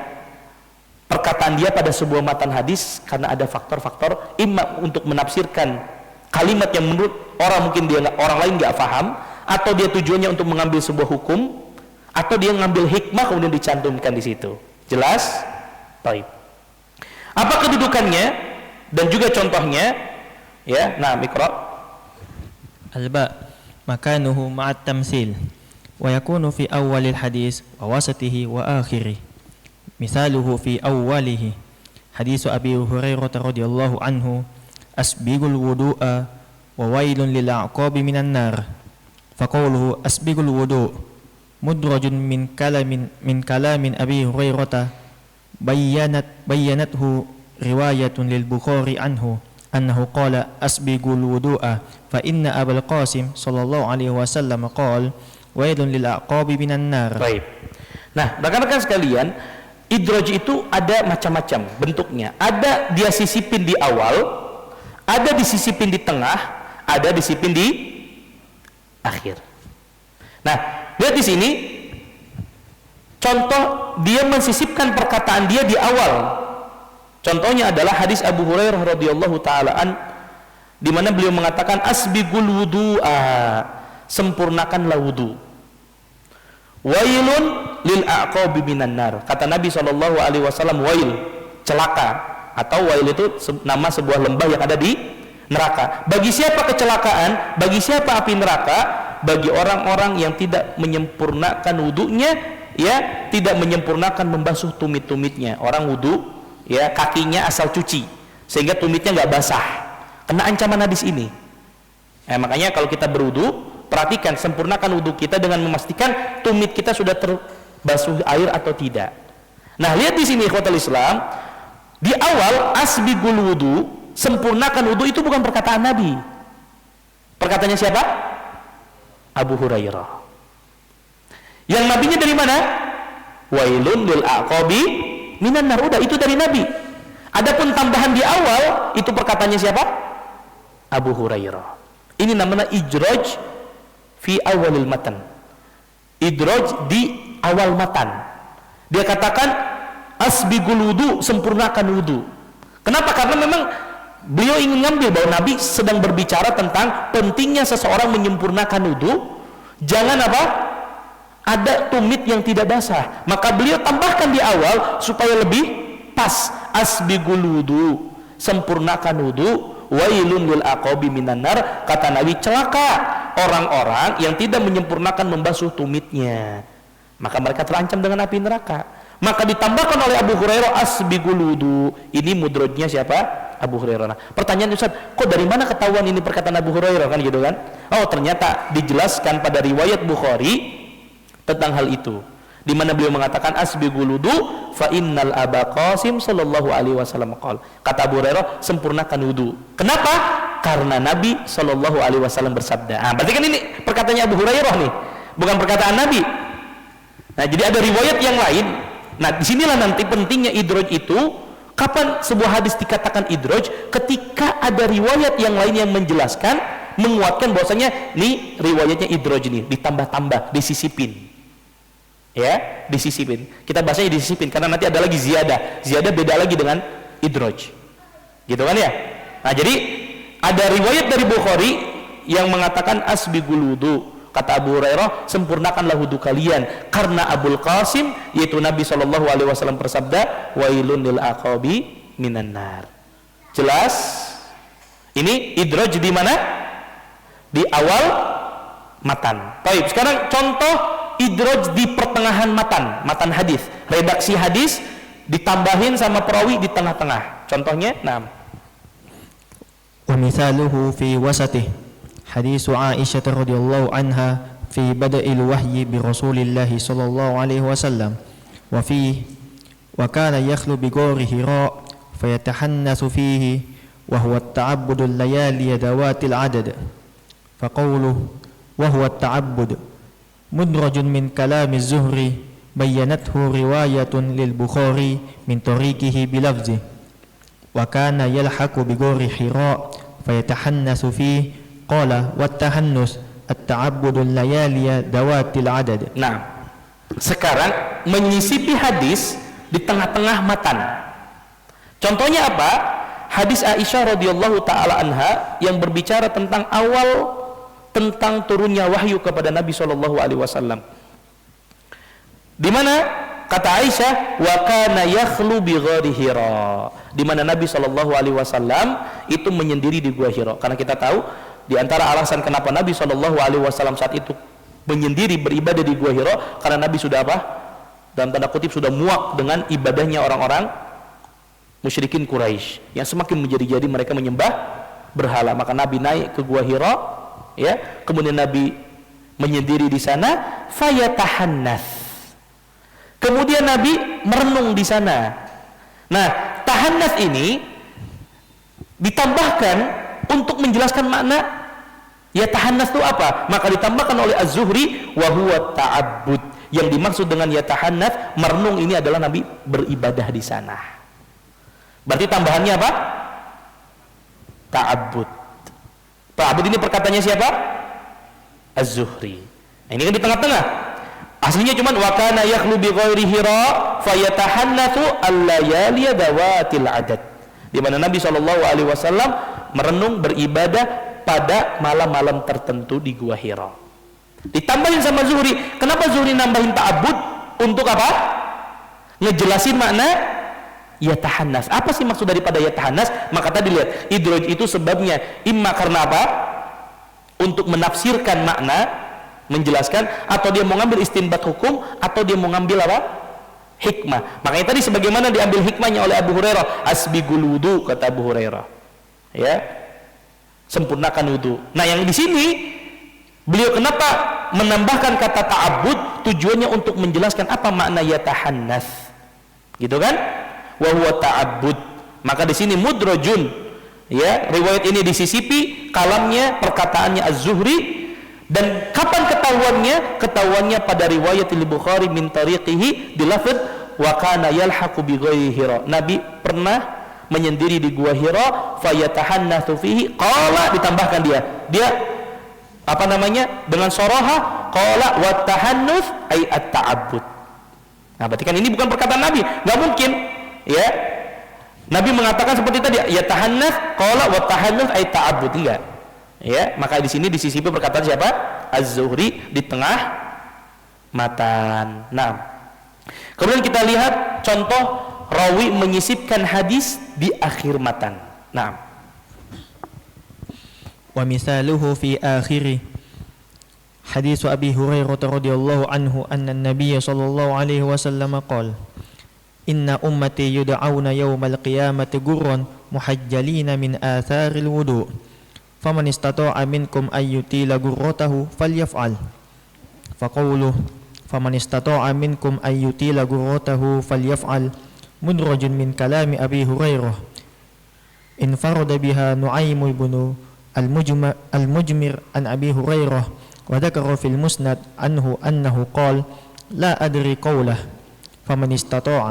perkataan dia pada sebuah matan hadis karena ada faktor-faktor imma untuk menafsirkan kalimat yang menurut orang mungkin orang lain nggak paham, atau dia tujuannya untuk mengambil sebuah hukum, atau dia ngambil hikmah kemudian dicantumkan di situ. Jelas? Baik. Apa kedudukannya dan juga contohnya? Ya, nah, Mikro. Al-ba makanuhu ma'at tamsil wa yakunu fi awwalil hadis wa wasatihi wa akhirih. Misaluhu fi awwalihi hadis Abi Hurairah radhiyallahu anhu asbigul wudu'a wa wailun lil a'qabi minan nar. Faqawluhu asbigul wudu' mudrajun min kalamin Abi Hurairah bayyanathu riwayatun lil Bukhari anhu annahu qala asbigul wudu'a fa inna Abul Qasim sallallahu alaihi wasallam qala wailun lil aqabi minan nar. Baik. Nah, rekan-rekan sekalian, idraj itu ada macam-macam bentuknya. Ada dia sisipin di awal, ada disisipin di tengah, ada disisipin di akhir. Nah, lihat di sini contoh dia mensisipkan perkataan dia di awal. Contohnya adalah hadis Abu Hurairah radhiyallahu taala an, di mana beliau mengatakan asbigul wudu'a, sempurnakanlah wudu. Wailun lil a'qabi minan nar. Kata Nabi SAW, wail, celaka, atau wail itu nama sebuah lembah yang ada di neraka. Bagi siapa kecelakaan? Bagi siapa api neraka? Bagi orang-orang yang tidak menyempurnakan wudunya, ya, tidak menyempurnakan membasuh tumit-tumitnya. Orang wudu, ya, kakinya asal cuci sehingga tumitnya nggak basah, kena ancaman hadis ini. Makanya kalau kita berwudu, perhatikan, sempurnakan wudu kita dengan memastikan tumit kita sudah terbasuh air atau tidak. Nah, lihat di sini ikhwatul Islam, di awal asbigul wudu, sempurnakan wudu, itu bukan perkataan Nabi. Perkataannya siapa? Abu Hurairah. Yang nabinya dari mana? Wailun lil aqabi minan nar. Udah, itu dari Nabi. Adapun tambahan di awal itu perkataannya siapa? Abu Hurairah. Ini namanya idraj fi awalil matan. Idraj di awal matan. Dia katakan asbigul wudu, sempurnakan wudu. Kenapa? Karena memang beliau ingin ngambil bahwa Nabi sedang berbicara tentang pentingnya seseorang menyempurnakan wudu. Jangan apa? Ada tumit yang tidak basah. Maka beliau tambahkan di awal supaya lebih pas. Asbigul wudu, sempurnakan wudu. Wailun lil aqabi minan nar. Kata Nabi, celaka orang-orang yang tidak menyempurnakan membasuh tumitnya, maka mereka terancam dengan api neraka. Maka ditambahkan oleh Abu Hurairah asbigul wudu. Ini mudrajnya siapa? Abu Hurairah. Nah, pertanyaan Ustaz, kok dari mana ketahuan ini perkataan Abu Hurairah, kan gitu kan? Oh, ternyata dijelaskan pada riwayat Bukhari tentang hal itu, di mana beliau mengatakan asbigul wudu fa innal Aba Qasim sallallahu alaihi wasallam qala. Kata Abu Hurairah, sempurnakan wudu. Kenapa? Karena Nabi sallallahu alaihi wasallam bersabda. Berarti kan ini perkataannya Abu Hurairah nih. bukan perkataan Nabi. Nah, jadi ada riwayat yang lain. Nah, disinilah nanti pentingnya idraj itu. Kapan sebuah hadis dikatakan idraj? Ketika ada riwayat yang lain yang menjelaskan, menguatkan bahwasanya nih riwayatnya idraj nih, ditambah-tambah, disisipin. Ya, disisipin. Kita bahasanya disisipin karena nanti ada lagi ziyadah. Ziyadah beda lagi dengan idraj. Gitu kan ya? Nah, jadi ada riwayat dari Bukhari yang mengatakan asbigul wudu. Kata Abu Hurairah, sempurnakanlah wudu kalian karena Abul Qasim yaitu Nabi SAW bersabda, wailun lil aqabi minan nar. Jelas? Ini idraj di mana? Di awal matan. Baik, sekarang contoh idraj di pertengahan matan hadis. Redaksi hadis ditambahin sama perawi di tengah-tengah. Contohnya, nah. Wa mithaluhu fi wasatih. حديث عائشة رضي الله عنها في بدء الوحي برسول الله صلى الله عليه وسلم وفيه وكان يخلو بغار حراء فيتحنث فيه وهو التعبد الليالي ذوات العدد فقوله وهو التعبد مدرج من كلام الزهري بينته رواية للبخاري من طريقه بلفظه وكان يلحق بغار حراء فيتحنث فيه Qala wattahannus at-ta'abbudul layaliya dawatil adad. Nah, sekarang menyisipi hadis di tengah-tengah matan. Contohnya apa? Hadis Aisyah radhiyallahu taala anha yang berbicara tentang awal tentang turunnya wahyu kepada Nabi sallallahu alaihi wasallam. Di mana kata Aisyah wa kana yakhlu bi ghari Hira. Di mana Nabi sallallahu alaihi wasallam itu menyendiri di Gua Hira. Karena kita tahu di antara alasan kenapa Nabi SAW saat itu menyendiri beribadah di Gua Hira karena Nabi sudah apa? Dalam tanda kutip sudah muak dengan ibadahnya orang-orang musyrikin Quraisy yang semakin menjadi-jadi mereka menyembah berhala. Maka Nabi naik ke Gua Hira, ya, kemudian Nabi menyendiri di sana, fayatahannas. Kemudian Nabi merenung di sana. Nah, tahannas ini ditambahkan untuk menjelaskan makna yatahannas itu apa, maka ditambahkan oleh Az-Zuhri wa huwa ta'abbud. Yang dimaksud dengan yatahannas merenung ini adalah Nabi beribadah di sana. Berarti tambahannya apa? Ta'abbud. Ta'abbud ini perkataannya siapa? Az-Zuhri. Nah, ini kan di tengah-tengah. Aslinya cuman wa kana yakhlu bi ghairi Hira fayatahannatsu al-layaliya dawatil adad. Di mana Nabi SAW merenung beribadah pada malam-malam tertentu di Gua Hira. Ditambahin sama Zuhri. Kenapa Zuhri nambahin ta'abbud? Untuk apa? Ngejelasin makna yatahannas. Apa sih maksud daripada yatahannas? Maka tadi lihat, idraj itu sebabnya imma karena apa? Untuk menafsirkan makna, menjelaskan, atau dia mau ngambil istinbat hukum, atau dia mau ngambil apa? Hikmah. Makanya tadi sebagaimana diambil hikmahnya oleh Abu Hurairah, asbigul wudu, kata Abu Hurairah, ya, sempurnakan wudu. Nah, yang di sini beliau kenapa menambahkan kata ta'abbud? Tujuannya untuk menjelaskan apa makna yatahannas, gitu kan? Wa huwa ta'abbud. Maka di sini mudrajun, ya, riwayat ini disisipi kalamnya, perkataannya Az-Zuhri. Dan kapan ketahuannya? Ketahuannya pada riwayat Al-Bukhari min tariqihi bilafdz wa kana yalhaqu bi ghairi Hira. Nabi pernah menyendiri di Gua Hira fayatahannatsu fihi. Qala, ditambahkan dia apa namanya? Dengan soroha, qala wa tahannus ay at-ta'abbud. Nah, berarti kan ini bukan perkataan Nabi, enggak mungkin, ya. Nabi mengatakan seperti tadi, ya tahannas, qala wa tahannus ay ta'abbud, enggak. Ya, maka di sini disisipi perkataan siapa? Az-Zuhri di tengah matan. Nah, kemudian kita lihat contoh rawi menyisipkan hadis di akhir matan. Nah, Wa misaluhu fi akhiri hadis Abi Hurairah radhiyallahu anhu anna an-nabiy sallallahu alaihi wasallam qala inna ummati yud'auna yawmal qiyamati gurran muhajjalina min atharil wudu' faman istata'a minkum ayyutila gurratahu falyaf'al faqawluhu faman istata'a minkum ayyutila gurratahu falyaf'al mudrajun min kalami Abi Hurairah infarada biha Nu'aym ibn al-Mujmir an Abi Hurairah وذكر في المسند عنه أنه قال لا أدري قوله فمن استطاع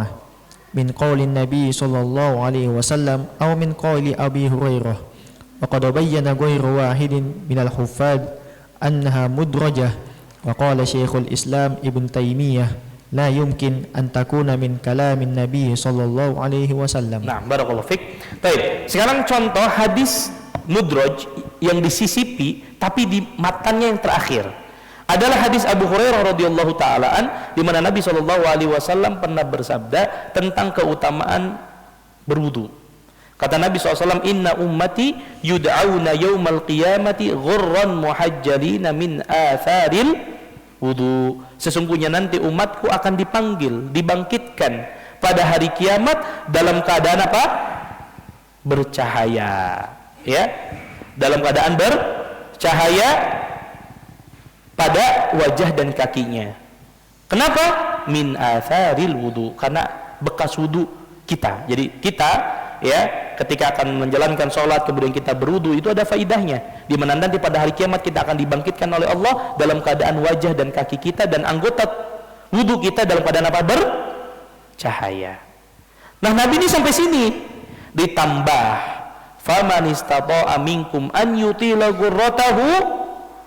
من قول النبي صلى الله عليه وسلم أو من قول أبي هريرة وقد بين غير واحد من الحفاظ أنها مدرجة وقال شيخ الإسلام ابن تيمية لا يمكن أن تكون من كلام النبي صلى الله عليه وسلم. Nah, barakallahu fik. Baik, sekarang contoh hadis mudraj yang disisipi tapi di matanya yang terakhir adalah hadis Abu Hurairah radhiyallahu taalaan di mana Nabi SAW pernah bersabda tentang keutamaan berwudu. Kata Nabi SAW, inna ummati yud'auna yaumal qiyamati ghurran muhajjalina min atharil wudu. Sesungguhnya nanti umatku akan dipanggil, dibangkitkan pada hari kiamat dalam keadaan apa? Bercahaya, ya, dalam keadaan bercahaya pada wajah dan kakinya. Kenapa? Min atharil wudu, karena bekas wudu kita. Jadi kita, ya, ketika akan menjalankan sholat kemudian kita berwudu, itu ada faidahnya, di mana nanti pada hari kiamat kita akan dibangkitkan oleh Allah dalam keadaan wajah dan kaki kita dan anggota wudu kita dalam keadaan apa? Bercahaya. Nah, Nabi ini sampai sini ditambah faman istata'a minkum an yutila ghurratahu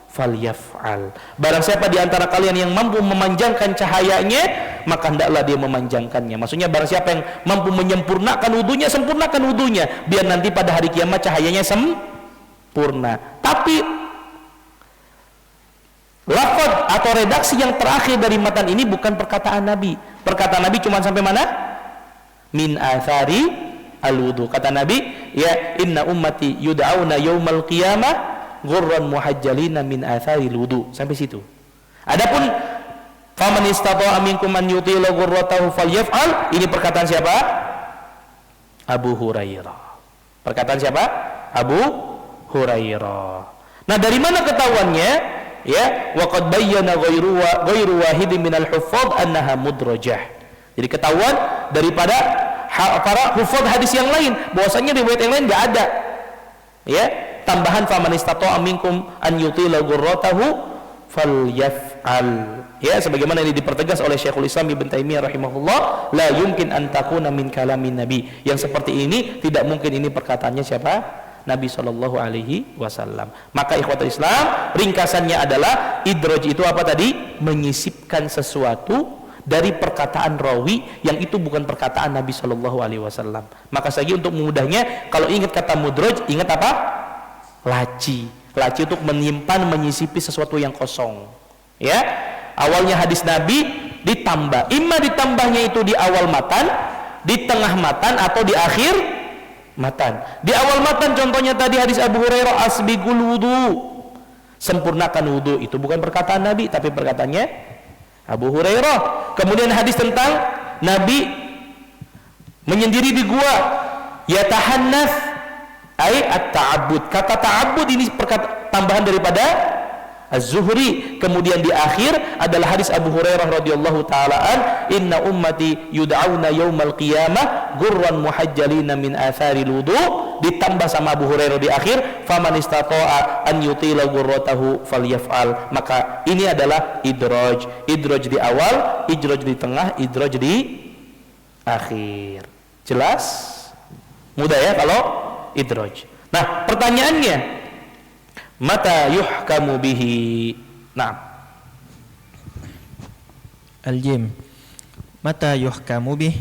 falyaf'al. Barang siapa di antara kalian yang mampu memanjangkan cahayanya, maka hendaklah dia memanjangkannya. Maksudnya barang siapa yang mampu menyempurnakan wudunya, sempurnakan wudunya, biar nanti pada hari kiamat cahayanya sempurna. Tapi lafaz atau redaksi yang terakhir dari matan ini bukan perkataan Nabi. Perkataan Nabi cuma sampai mana? Min athari al-wudu. Kata Nabi, ya, inna ummati yud'auna yaumal qiyamah ghurran muhajjalina min atharil wudu, sampai situ. Adapun faman istata'a minkum an yutila ghurratahu falyaf'al, ini perkataan siapa? Abu Hurairah. Perkataan siapa? Abu Hurairah. Nah, dari mana ketahuannya? Ya, wa qad bayyana ghairu wahidin minal huffaz annaha mudrajah. Jadi ketahuan daripada para huffaz hadis yang lain bahwasanya riwayat yang lain enggak ada. Ya, tambahan faman istata'a minkum an yutila ghurratahu falyaf'al. Ya, sebagaimana ini dipertegas oleh Syekhul Islam Ibn Taimiyah rahimahullah, la yumkin an takuna min kalamin nabi. Yang seperti ini tidak mungkin ini perkataannya siapa? Nabi sallallahu alaihi wasallam. Maka ikhwatul Islam, ringkasannya adalah idraj itu apa tadi? Menyisipkan sesuatu dari perkataan rawi yang itu bukan perkataan Nabi sallallahu alaihi wasallam. Maka lagi untuk memudahnya, kalau ingat kata mudraj, ingat apa? Laci. Laci untuk menyimpan, menyisipi sesuatu yang kosong. Ya, awalnya hadis Nabi ditambah, imma ditambahnya itu di awal matan, di tengah matan, atau di akhir matan. Di awal matan contohnya tadi hadis Abu Hurairah, asbigul wudu, sempurnakan wudu, itu bukan perkataan Nabi tapi perkataannya Abu Hurairah. Kemudian hadis tentang Nabi menyendiri di gua, yatahannats ai at-ta'abbud. Kata ta'abbud ini tambahan daripada Az-Zuhri. Kemudian di akhir adalah hadis Abu Hurairah radhiyallahu taalaan, inna ummati yud'auna yaumal qiyamah ghurran muhajjalina min atharil wudu, ditambah sama Abu Hurairah di akhir, faman istata'a an yutila ghurratahu falyaf'al. Maka ini adalah idraj. Idraj di awal, idraj di tengah, idraj di akhir. Jelas? Mudah ya kalau idraj. Nah, pertanyaannya, mata yuhkamu bihi? Nah, Al-Jim, mata yuhkamu bih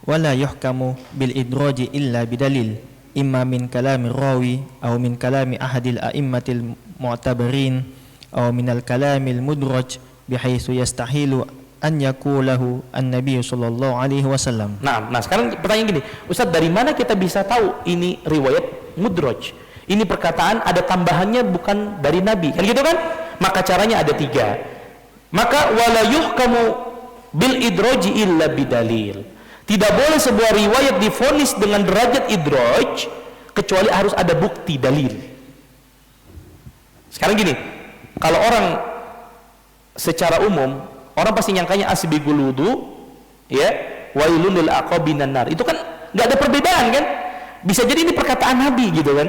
wala yuhkamu bil idraji illa bidalil, imma min kalami rawi aw min kalami ahadil a'immatil mu'tabarin aw min al-kalamil mudraj bihaythu yastahilu an yakulahu an-nabiy sallallahu alaihi wasallam. Nah, sekarang pertanyaan gini, Ustaz, dari mana kita bisa tahu ini riwayat mudraj? Ini perkataan ada tambahannya bukan dari Nabi, kan gitu kan? Maka caranya ada 3. Maka wala yuhkamu bil idraji illa bidalil. Tidak boleh sebuah riwayat divonis dengan derajat idraj kecuali harus ada bukti, dalil. Sekarang gini, kalau orang secara umum, orang pasti nyangkanya asbigul wudu, ya, wailun lil aqabinan nar. Itu kan nggak ada perbedaan kan? Bisa jadi ini perkataan Nabi gitu kan?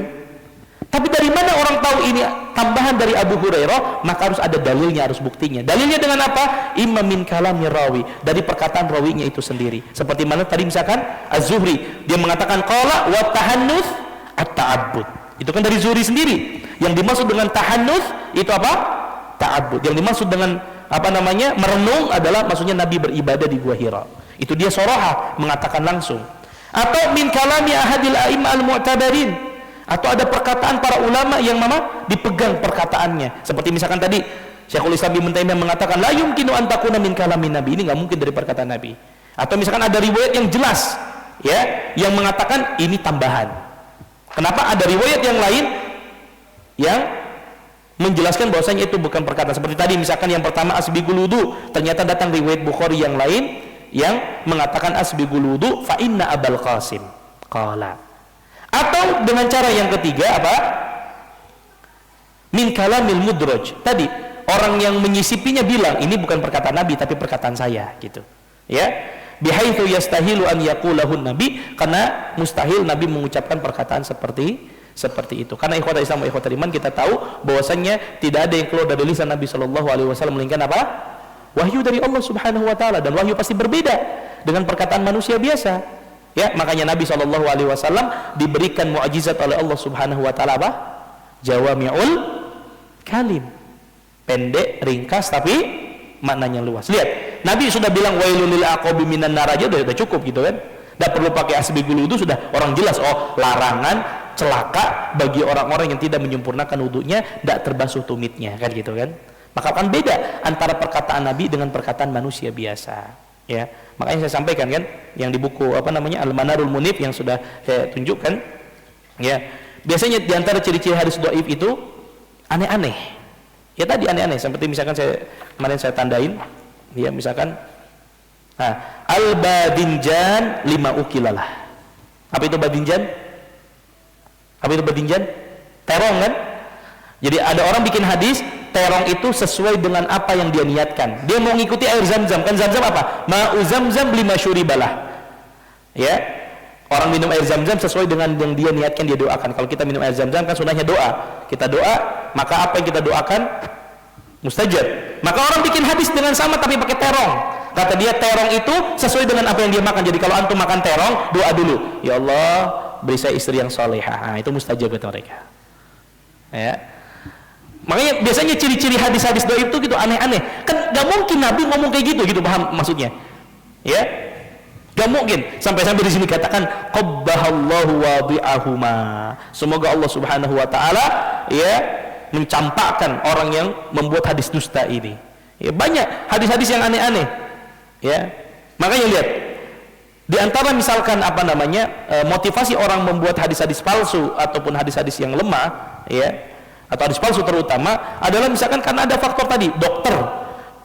Tapi dari mana orang tahu ini tambahan dari Abu Hurairah, maka harus ada dalilnya, harus buktinya. Dalilnya dengan apa? Imma min kalami rawi, dari perkataan rawinya itu sendiri. Seperti mana tadi misalkan Az-Zuhri, dia mengatakan qala wa tahannuts at-ta'abbud. Itu kan dari Zuhri sendiri. Yang dimaksud dengan tahannuts itu apa? Ta'abbud. Yang dimaksud dengan apa namanya? Merenung adalah maksudnya Nabi beribadah di Gua Hira. Itu dia soroha, mengatakan langsung. Atau min kalami ahadil a'imma al-mu'tabarin, atau ada perkataan para ulama yang dipegang perkataannya. Seperti misalkan tadi Syekhul Islam Ibnu Taimiyah mengatakan la yumkinu an takuna min kalamin Nabi, ini nggak mungkin dari perkataan Nabi. Atau misalkan ada riwayat yang jelas ya yang mengatakan ini tambahan. Kenapa ada riwayat yang lain yang menjelaskan bahwasanya itu bukan perkataan. Seperti tadi misalkan yang pertama asbigul wudu, ternyata datang riwayat Bukhari yang lain yang mengatakan asbigul wudu fa inna Abul Qasim qala. Atau dengan cara yang ketiga apa? Min kalamil mudraj. Tadi orang yang menyisipinya bilang ini bukan perkataan Nabi tapi perkataan saya gitu. Ya. Bihaitsu yastahilu an yaqulahu Nabi, karena mustahil Nabi mengucapkan perkataan seperti itu. Karena ikhwatul Islam wa ikhwatul iman, kita tahu bahwasannya tidak ada yang keluar dari lisan Nabi sallallahu alaihi wasallam melainkan apa? Wahyu dari Allah Subhanahu wa taala, dan wahyu pasti berbeda dengan perkataan manusia biasa. Ya, makanya Nabi sallallahu alaihi wasallam diberikan mukjizat oleh Allah Subhanahu wa taala apa? Jawami'ul kalim. Pendek, ringkas tapi maknanya luas. Lihat, Nabi sudah bilang wailul lil aqabi minan nar aja udah cukup gitu kan. Enggak perlu pakai asbigul wudu, sudah orang jelas larangan celaka bagi orang-orang yang tidak menyempurnakan wudunya, tidak terbasuh tumitnya kan gitu kan. Maka akan beda antara perkataan Nabi dengan perkataan manusia biasa, ya. Makanya saya sampaikan kan, yang di buku apa namanya Al-Manarul Munif yang sudah saya tunjukkan, ya. Biasanya di antara ciri-ciri hadis dhaif itu aneh-aneh. Ya tadi aneh-aneh, seperti misalkan kemarin saya tandain, ya misalkan, al-badinjan 5 ukilalah. Apa itu badinjan? Apa itu badinjan? Terong kan? Jadi ada orang bikin hadis terong itu sesuai dengan apa yang dia niatkan. Dia mau ngikuti air zam-zam. Kan zam-zam apa? Ma'u zam-zam lima syuribalah. Ya. Orang minum air zam-zam sesuai dengan yang dia niatkan, dia doakan. Kalau kita minum air zam-zam kan sunahnya doa. Kita doa, maka apa yang kita doakan mustajab. Maka orang bikin hadis dengan sama tapi pakai terong. Kata dia terong itu sesuai dengan apa yang dia makan. Jadi kalau antum makan terong, doa dulu. Ya Allah, beri saya istri yang salehah. Itu mustajab kata mereka. Ya. Makanya biasanya ciri-ciri hadis-hadis dhaif itu gitu aneh-aneh. Kan gak mungkin Nabi ngomong kayak gitu paham maksudnya? Ya? Gak mungkin. Sampai-sampai di sini katakan qabbahallahu wadi'ahuma. Semoga Allah Subhanahu wa taala ya mencampakkan orang yang membuat hadis dusta ini. Ya, banyak hadis-hadis yang aneh-aneh. Ya. Makanya lihat. Di antara misalkan apa namanya motivasi orang membuat hadis-hadis palsu ataupun hadis-hadis yang lemah, ya. Atau hadis palsu terutama adalah misalkan karena ada faktor tadi, dokter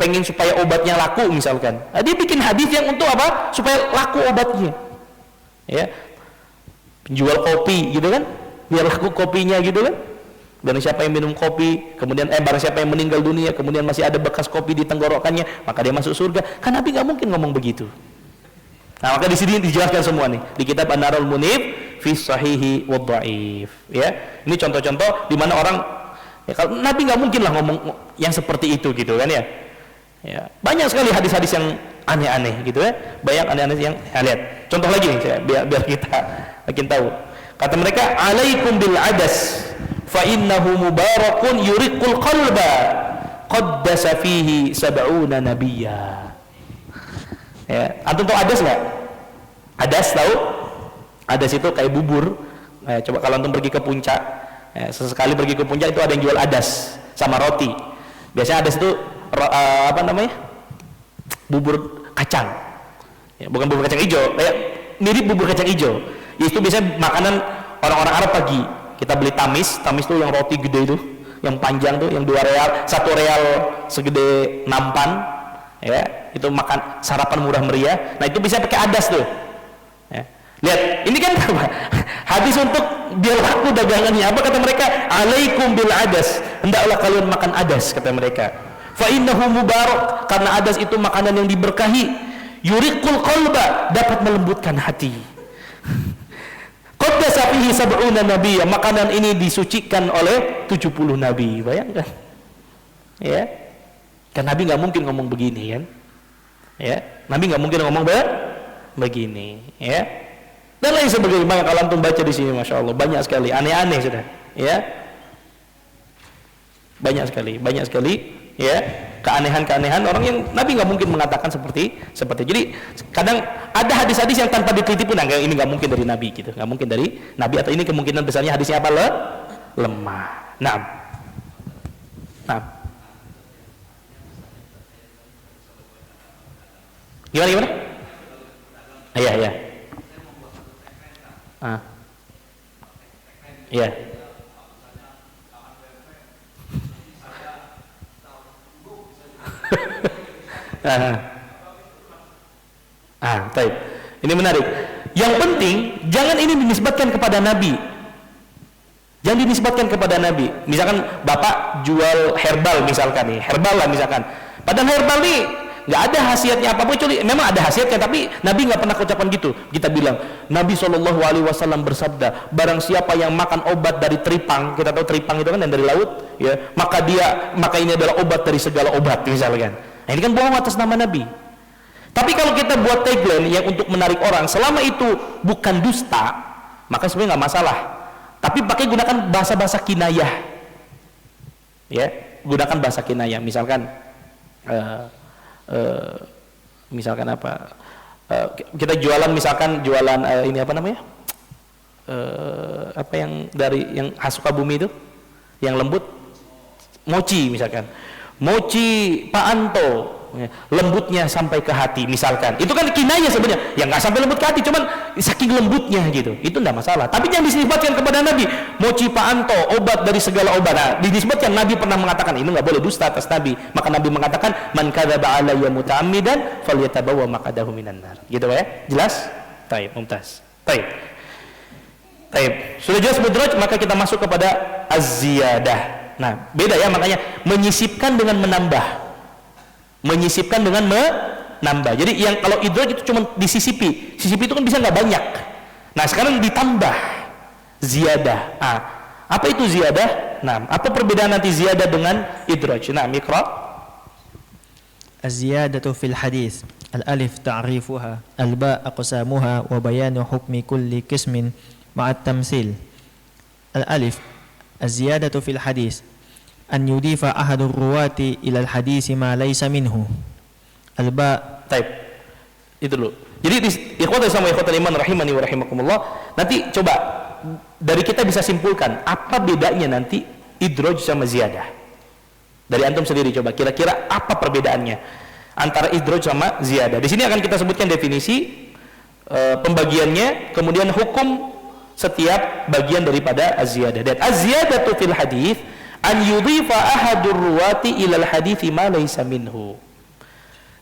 pengen supaya obatnya laku misalkan, dia bikin hadis yang untuk apa? Supaya laku obatnya, ya. Penjual kopi gitu kan, biar laku kopinya gitu kan. Barang siapa yang minum kopi, kemudian barang siapa yang meninggal dunia, kemudian masih ada bekas kopi di tenggorokannya, maka dia masuk surga. Kan Nabi nggak mungkin ngomong begitu. Nah, maka di sini dijelaskan semua nih di kitab An-Narul Munif fi sahihi wa dhaif, ya. Ini contoh-contoh di mana orang ya, kalau Nabi nggak mungkin lah ngomong yang seperti itu gitu kan ya. Ya, banyak sekali hadis-hadis yang aneh-aneh gitu ya. Banyak aneh-aneh yang lihat. Contoh lagi nih biar kita makin tahu. Kata mereka, "Alaikum bil adas fa innahu mubarakun yuriqul qalba qaddasa fihi 70 nabiyya." Ya, antum tahu adas nggak? Adas tahu? Adas itu kayak bubur. Coba kalau antum pergi ke puncak, sesekali pergi ke puncak itu ada yang jual adas sama roti. Biasanya adas itu apa namanya? Bubur kacang. Ya, bukan bubur kacang hijau, kayak mirip bubur kacang hijau. Itu biasanya makanan orang-orang Arab pagi. Kita beli tamis itu yang roti gede itu, yang panjang tuh, yang 2 real, 1 real segede nampan. Ya, itu makan sarapan murah meriah. Nah, itu bisa pakai adas tuh. Ya. Lihat, ini kan hadis untuk biar laku dagangannya. Apa kata mereka? Alaikum bil adas. Hendaklah kalian makan adas, kata mereka. Fa innahu mubarak, karena adas itu makanan yang diberkahi. Yuriqul qalba, dapat melembutkan hati. Qaddasa fihi sab'una nabiyya, makanan ini disucikan oleh 70 nabi. Bayangkan. Ya. Kan Nabi nggak mungkin ngomong begini kan? Ya, Nabi nggak mungkin ngomong begini, ya. Dan lain sebagainya. Kalau antum baca di sini, masya Allah, banyak sekali, aneh-aneh sudah, ya. Banyak sekali, ya, keanehan-keanehan orang yang Nabi nggak mungkin mengatakan seperti. Jadi kadang ada hadis-hadis yang tanpa diteliti pun, ini nggak mungkin dari Nabi gitu, nggak mungkin dari Nabi, atau ini kemungkinan besarnya hadisnya apa? Lemah. Nah. Gimana? Iya. Iya. Baik. Ini menarik. Yang penting jangan ini dinisbatkan kepada Nabi. Jangan dinisbatkan kepada Nabi. Misalkan Bapak jual herbal misalkan nih, herbal lah misalkan. Padahal herbal nih nggak ada khasiatnya apa-apa, kecuali memang ada khasiatnya, tapi Nabi nggak pernah ucapkan gitu. Kita bilang Nabi SAW bersabda, barang siapa yang makan obat dari teripang, kita tahu teripang itu kan yang dari laut, ya, maka ini adalah obat dari segala obat misalkan. Nah, ini kan bohong atas nama Nabi. Tapi kalau kita buat tagline yang untuk menarik orang, selama itu bukan dusta, maka sebenarnya nggak masalah. Tapi gunakan bahasa-bahasa kinayah, ya, gunakan bahasa kinayah. Misalkan apa, kita jualan ini apa namanya, apa yang dari yang khas Sukabumi itu yang lembut, mochi misalkan, mochi Pak Anto, lembutnya sampai ke hati misalkan, itu kan kinayah sebenarnya, ya nggak sampai lembut ke hati, cuman saking lembutnya gitu, itu enggak masalah. Tapi jangan disebutkan kepada Nabi, mochi Pak Anto, obat dari segala obat. Nah, disebutkan Nabi pernah mengatakan ini nggak boleh dusta atas Nabi, maka Nabi mengatakan man kadzaba alayya muta'ammidan falyatabawwa maq'adahu minan nar. Gitu ya, jelas? Baik, mumtaz. Baik. Sudah jelas mudraj, maka kita masuk kepada az-ziyadah. Nah, beda ya, makanya menyisipkan dengan menambah. Menyisipkan dengan menambah. Jadi yang kalau idraj itu cuma disisipi. Sisipi itu kan bisa nggak banyak. Nah, sekarang ditambah ziyadah. Apa itu ziyadah? Nah, apa perbedaan nanti ziyadah dengan idraj? Nah, Iqra. Az-ziyadatu fil hadis. Al-alif ta'rifuha, al-ba' aqsamuha wa bayanu hukmi kulli qismin ma'at tamsil. Al-alif az-ziyadatu fil hadis an yudifa ahadur ruwati ilal hadisi ma laysa minhu. Al-ba. Taib. Itu dulu. Jadi ikhwata sama ikhwata iman rahimani wa rahimakumullah, nanti coba dari kita bisa simpulkan apa bedanya nanti idraj sama ziyadah. Dari antum sendiri coba kira-kira apa perbedaannya antara idraj sama ziyadah. Di sini akan kita sebutkan definisi, pembagiannya, kemudian hukum setiap bagian daripada az-ziyadah. Dan az-ziyadatu fil hadis an yudhifa ahadur ruwati ilal hadithi ma laysa minhu.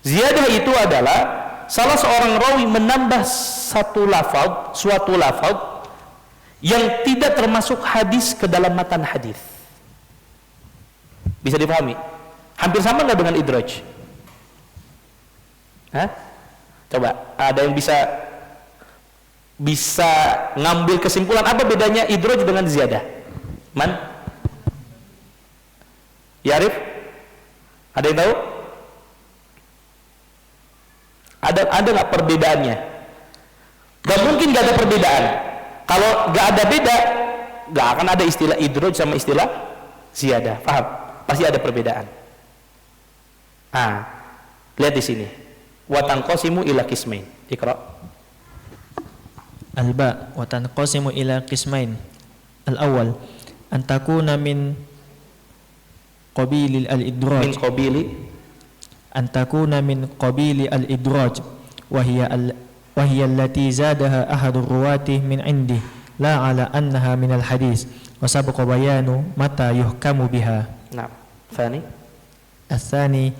Ziyadah itu adalah salah seorang rawi menambah suatu lafaz yang tidak termasuk hadis ke dalam matan hadis. Bisa dipahami? Hampir sama nggak dengan idraj? Coba ada yang bisa ngambil kesimpulan apa bedanya idraj dengan ziyadah? Man? Yarif? Ada yang tahu? Ada nggak perbedaannya? Gak mungkin gak ada perbedaan. Kalau gak ada beda, gak akan ada istilah idraj sama istilah ziyadah. Paham? Pasti ada perbedaan. Lihat di sini. Wa tanqasimu ila qismain. Iqra. Al-ba wa tanqasimu ila qismain. Al-awwal an takuna min qabilil al-idraj. Min qabili an takuna min qabili al-idraj wa hiya allati zadaha ahadur ruwati min indi la ala annaha min al-hadis wa sabaqa bayanu mata yuhkamu biha. Nah, thani الثاني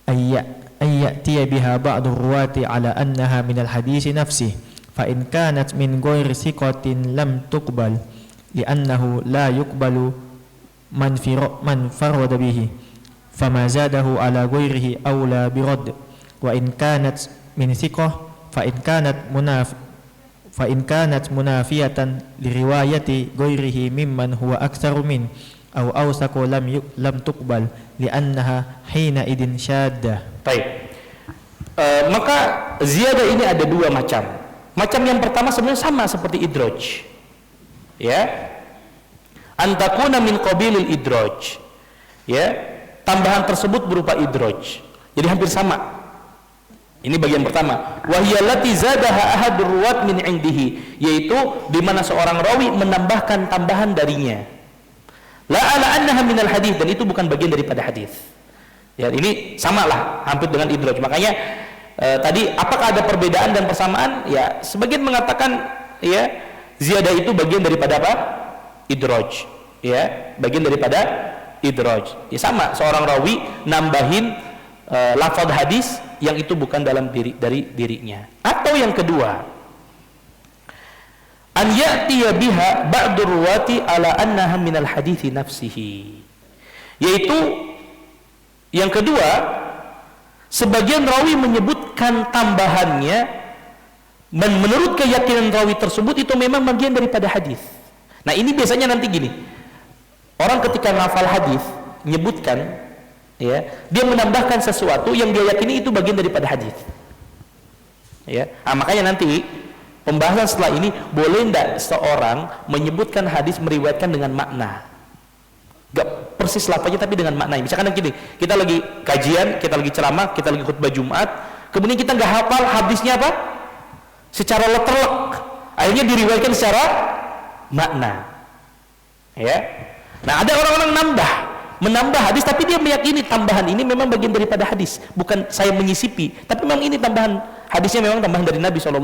أن يأتي بها بعض الرواة على أنها من الحديث نفسه فإن كانت من غير ثقة لم تقبل لأنه لا يقبل من فرد به فما زاده على غيره أولى برد وإن كانت من ثقة فإن كانت fa in kanat munafiyatan li riwayati ghairihi mimman huwa aktsaru min aw awsaqu lam tuqbal li'annaha hina idin syaddah. Baik. Maka ziyadah ini ada dua macam. Macam yang pertama sebenarnya sama seperti idraj. Ya. Antakuna min qabilil idraj. Ya. Tambahan tersebut berupa idraj. Jadi hampir sama. Ini bagian pertama. Wahiyallati zadaha ahadur ruwat min indihi, yaitu di mana seorang rawi menambahkan tambahan darinya. La ala annaha minal hadis, dan itu bukan bagian daripada hadis. Ya, ini samalah hampir dengan idraj. Makanya tadi apakah ada perbedaan dan persamaan? Ya, sebagian mengatakan ya ziyadah itu bagian daripada apa? Idraj. Ya, bagian daripada idraj. Ya sama, seorang rawi nambahin lafaz hadis yang itu bukan dalam dari dirinya. Atau yang kedua, an ya'tiya biha ba'dur ruwati ala annaha minal hadithi nafsihi, yaitu yang kedua, sebagian rawi menyebutkan tambahannya menurut keyakinan rawi tersebut itu memang bagian daripada hadis. Nah ini biasanya nanti gini, orang ketika ngafal hadis menyebutkan, ya, dia menambahkan sesuatu yang dia yakini itu bagian daripada hadis. Ya, makanya nanti pembahasan setelah ini, boleh tidak seorang menyebutkan hadis meriwayatkan dengan makna, gak persis lafaznya tapi dengan makna. Misalkan gini, kita lagi kajian, kita lagi ceramah, kita lagi khutbah Jumat, kemudian kita nggak hafal hadisnya apa secara letter-lek, akhirnya diriwayatkan secara makna. Ya, nah ada orang-orang menambah hadis tapi dia meyakini tambahan ini memang bagian daripada hadis, bukan saya menyisipi, tapi memang ini tambahan hadisnya memang tambahan dari Nabi SAW.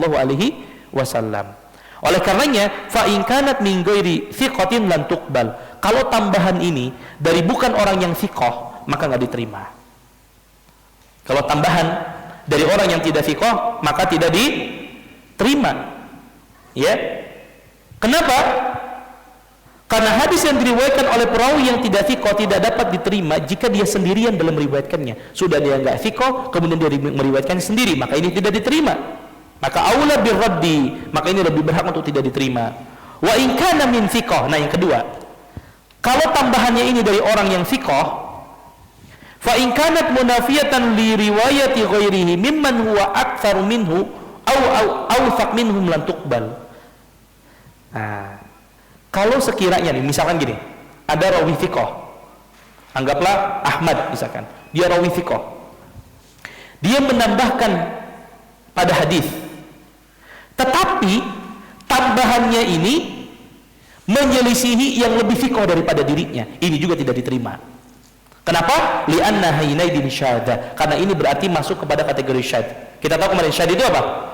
Oleh karenanya, fa in kanat min ghairi thiqatin lan tuqbal. Kalau tambahan ini dari bukan orang yang thiqah, maka nggak diterima. Kalau tambahan dari orang yang tidak thiqah, maka tidak diterima. Ya. Kenapa? Karena hadis yang diriwayatkan oleh perawi yang tidak thiqah tidak dapat diterima jika dia sendirian dalam meriwayatkannya. Sudah dia nggak thiqah, kemudian dia meriwayatkan sendiri, maka ini tidak diterima. Maka aula birraddi, maka ini lebih berhak untuk tidak diterima. Wa in kana min thiqah. Nah yang kedua, kalau tambahannya ini dari orang yang thiqah, fa in kanat munafiyatan li riwayati ghairihi mimman huwa aktsaru minhu au awthaq minhum lan tuqbal. Nah, kalau sekiranya nih, misalkan gini, ada rawi thiqah, anggaplah Ahmad misalkan, dia rawi thiqah, dia menambahkan pada hadis, tetapi tambahannya ini menyelisihi yang lebih thiqah daripada dirinya, ini juga tidak diterima. Kenapa? Li'anna hainaidin syadza, karena ini berarti masuk kepada kategori syadz. Kita tahu kemarin syadz itu apa?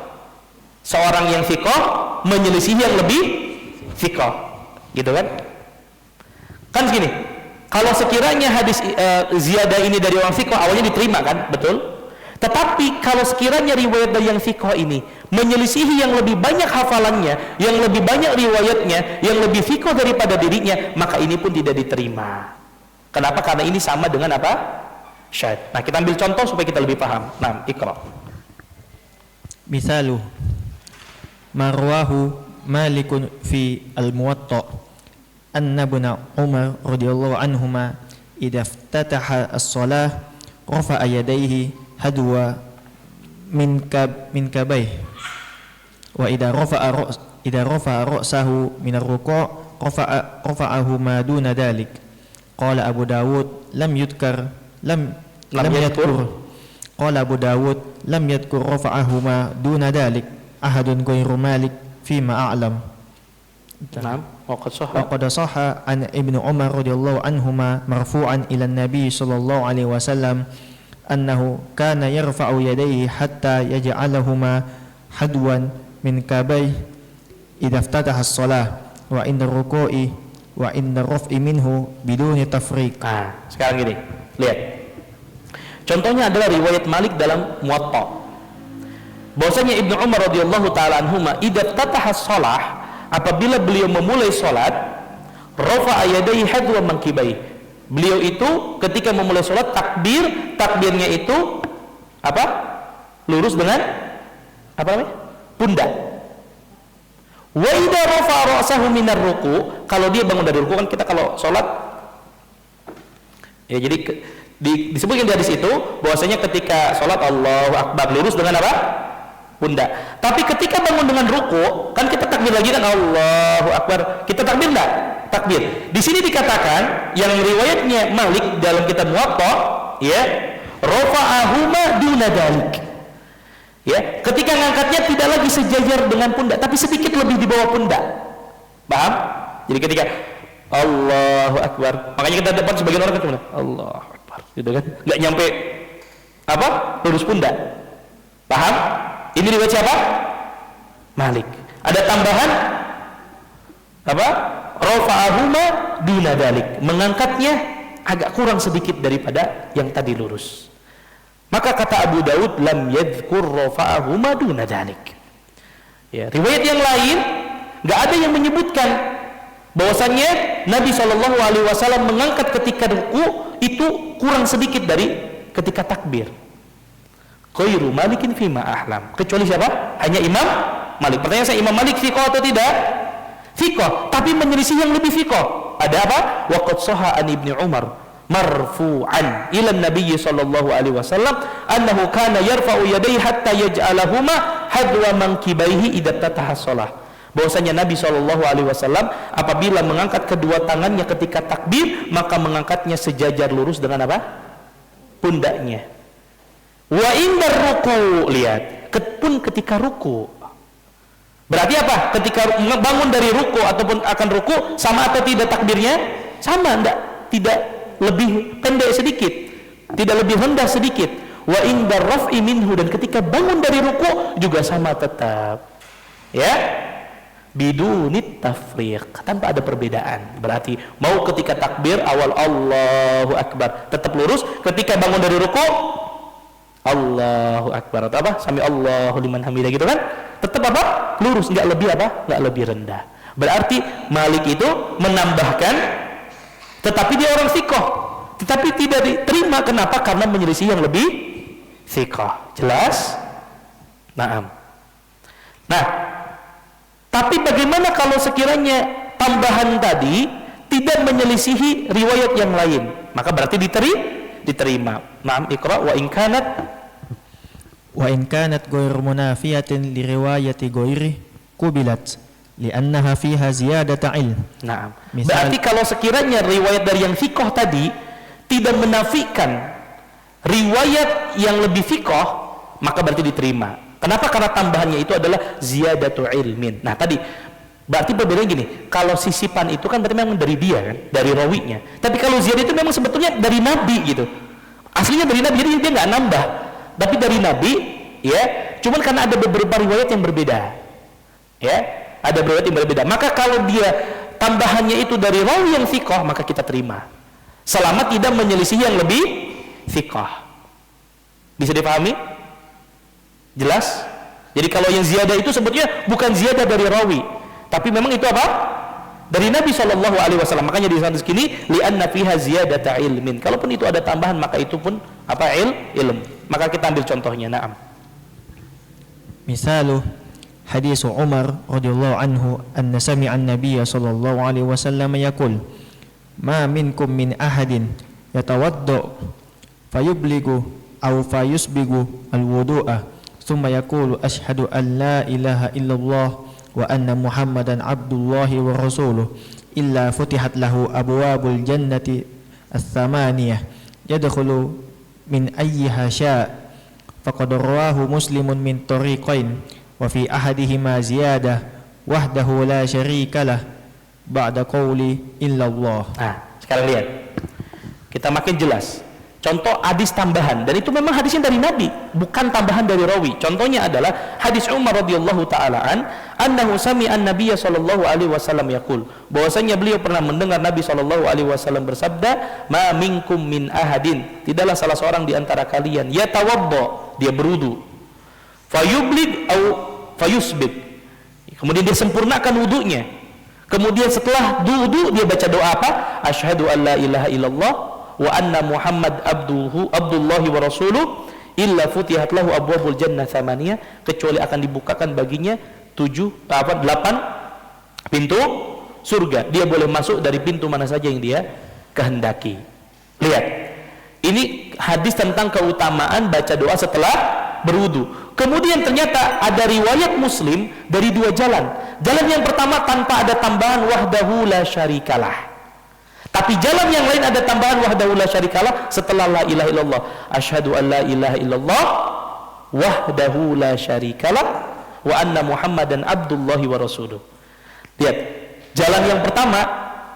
Seorang yang thiqah menyelisihi yang lebih thiqah, gitu kan? Kan segini, kalau sekiranya hadis ziyadah ini dari orang thiqah awalnya diterima kan, betul? Tetapi kalau sekiranya riwayat dari yang thiqah ini menyelisihi yang lebih banyak hafalannya, yang lebih banyak riwayatnya, yang lebih thiqah daripada dirinya, maka ini pun tidak diterima. Kenapa? Karena ini sama dengan apa? Syadz. Nah, kita ambil contoh supaya kita lebih paham. Nah, Iqra. Misalu marwahu Malikun fi al-Muwatta anna ibn Umar radhiyallahu anhuma idza iftataha as-shalah rafa'a yadayhi hadwa min kabayh wa idza rafa'a ra'sahu min ar-ruku' rafa'ahu ma duna dhalik. Qala Abu Dawud lam yadhkur qala Abu Dawud lam yadhkur rafa'ahu ma duna dhalik ahadun ghairu Malik fima a'lam. Naam, waqad sahha an Ibnu Umar radhiyallahu anhuma marfu'an ila an-nabi sallallahu alaihi wasallam annahu kana yarfa'u yadayhi hatta yaj'alahuma hadwan min kabay idza iftataha as-shalah wa inda ruku'i wa inda raf'i minhu biduni tafriq. Nah, sekarang gini, lihat. Contohnya adalah riwayat Malik dalam Muwatta. Bahwasanya Ibnu Umar radhiyallahu taala anhuma idza iftataha shalah, apabila beliau memulai salat, rafa'a yadayhi hadwa mankibai. Beliau itu ketika memulai salat takbirnya itu apa? Lurus dengan apa namanya? Pundak. Wa idza rafa'a ra'sahu minar ruku, kalau dia bangun dari ruku, kan kita kalau sholat ya, jadi disebutkan di hadis itu bahwasanya ketika sholat Allahu Akbar lurus dengan apa? Pundak. Tapi ketika bangun dengan ruku, kan kita takbir lagi kan, Allahu Akbar. Kita takbir enggak? Takbir. Di sini dikatakan yang riwayatnya Malik dalam kitab Muwatta, ya, rafa'ahuma duna dalik. Ya, ketika ngangkatnya tidak lagi sejajar dengan pundak, tapi sedikit lebih di bawah pundak. Paham? Jadi ketika Allahu Akbar, makanya kita depan sebagian orang kan cuma Allahu Akbar, gitu kan? Enggak nyampe apa? Lurus pundak. Paham? Ini riwayat siapa? Malik. Ada tambahan apa? Rafa'ahuma duna dalik, mengangkatnya agak kurang sedikit daripada yang tadi lurus. Maka kata Abu Daud, lam yadhkur rafa'ahuma duna dalik. Ya, riwayat yang lain enggak ada yang menyebutkan bahwasannya Nabi SAW mengangkat ketika ruku itu kurang sedikit dari ketika takbir. Khairu Malikin fima ahlam. Kecuali siapa? Hanya Imam Malik. Pertanyaan saya, Imam Malik fiqh atau tidak? Fiqh, tapi menyelisih yang lebih fiqh. Ada apa? Waqad sahha an Ibnu Umar marfu'an ila Nabi sallallahu alaihi wasallam annahu kana yarfa'u yadayhi hatta yaj'alahuma hadwa mankibaihi idza tataha shalah. Bahwasanya Nabi sallallahu alaihi wasallam apabila mengangkat kedua tangannya ketika takbir, maka mengangkatnya sejajar lurus dengan apa? Pundaknya. Wa indar ruku, lihat, pun ketika ruku. Berarti apa? Ketika bangun dari ruku ataupun akan ruku, sama atau tidak takbirnya? Sama, enggak? Tidak lebih pendek sedikit, tidak lebih rendah sedikit. Wa indar raf'i minhu, dan ketika bangun dari ruku juga sama tetap. Ya? Bidunit tafriq, tanpa ada perbedaan. Berarti mau ketika takbir awal Allahu Akbar tetap lurus, ketika bangun dari ruku Allahu Akbar atau apa? Sami Allahu liman hamidah, gitu kan? Tetap apa? Lurus, enggak lebih apa? Enggak lebih rendah. Berarti Malik itu menambahkan, tetapi dia orang fiqh, tetapi tidak diterima. Kenapa? Karena menyelisih yang lebih fiqh. Jelas? Naam. Nah, tapi bagaimana kalau sekiranya tambahan tadi tidak menyelisihi riwayat yang lain? Maka berarti diterima. Naam, Iqra. Wa in kanat ghairu munafiyatin li riwayati ghairi qubilat li'annaha fiha ziyadata ilm. Naam. Berarti kalau sekiranya riwayat dari yang fiqh tadi tidak menafikan riwayat yang lebih fiqh, maka berarti diterima. Kenapa? Karena tambahannya itu adalah ziyadatu ilmin. Nah, tadi berarti perbedaannya gini, kalau sisipan itu kan berarti memang dari dia kan, dari rawinya. Tapi kalau ziyadah itu memang sebetulnya dari Nabi gitu. Aslinya dari Nabi, jadi dia nggak nambah. Tapi dari Nabi, ya, cuman karena ada beberapa riwayat yang berbeda. Ya, ada riwayat yang berbeda. Maka kalau dia tambahannya itu dari rawi yang fiqh, maka kita terima. Selama tidak menyelisih yang lebih fiqh. Bisa dipahami? Jelas? Jadi kalau yang ziyadah itu sebetulnya bukan ziyadah dari rawi, tapi memang itu apa? Dari Nabi SAW. Makanya di sana segini, li'anna fiha ziyadata ilmin. Kalaupun itu ada tambahan, maka itu pun apa? Ilm. Maka kita ambil contohnya. Naam. Misalu hadis Umar radhiyallahu anhu anna sami'a an-nabiy sallallahu alaihi wasallam yaqul ma minkum min ahadin yatawadda fayubligu aw fayusbigu al-wudu'a thumma yaqulu ashhadu an la ilaha illallah wa anna muhammadan abdullahi wa rasuluh illa futihat lahu abwabul jannati ats-tsamaniyah yadkhulu min ayyiha syaa' faqad rawahu muslimun min tariqain wa fi ahadihima ziyadah wahdahu la syarika lah ba'da qawli illallah. Nah, sekarang lihat, kita makin jelas contoh hadis tambahan, dan itu memang hadisnya dari Nabi, bukan tambahan dari rawi. Contohnya adalah hadis Umar radhiyallahu taala annahu sami'a an-nabiy sallallahu alaihi wasallam yaqul, bahwasanya beliau pernah mendengar Nabi sallallahu alaihi wasallam bersabda, ma minkum min ahadin, tidaklah salah seorang di antara kalian yatawadda, dia berwudu, fayublig au fayusbig, kemudian dia sempurnakan wudunya, kemudian setelah wudu dia baca doa apa? Asyhadu an la ilaha illallah wa anna Muhammad abdullahi wa rasuluh illa futihat lahu abwabul jannah tsamaniyah, kecuali akan dibukakan baginya 8 pintu surga. Dia boleh masuk dari pintu mana saja yang dia kehendaki. Lihat, ini hadis tentang keutamaan baca doa setelah berwudu. Kemudian ternyata ada riwayat Muslim dari dua jalan. Jalan yang pertama tanpa ada tambahan wahdahu la syarikalah. Tapi jalan yang lain ada tambahan wahdahu la syarikalah setelah la ilaha illallah. Asyhadu an la ilaha illallah wahdahu la syarikalah wa anna Muhammadan abdullahi wa rasuluh. Lihat, jalan yang pertama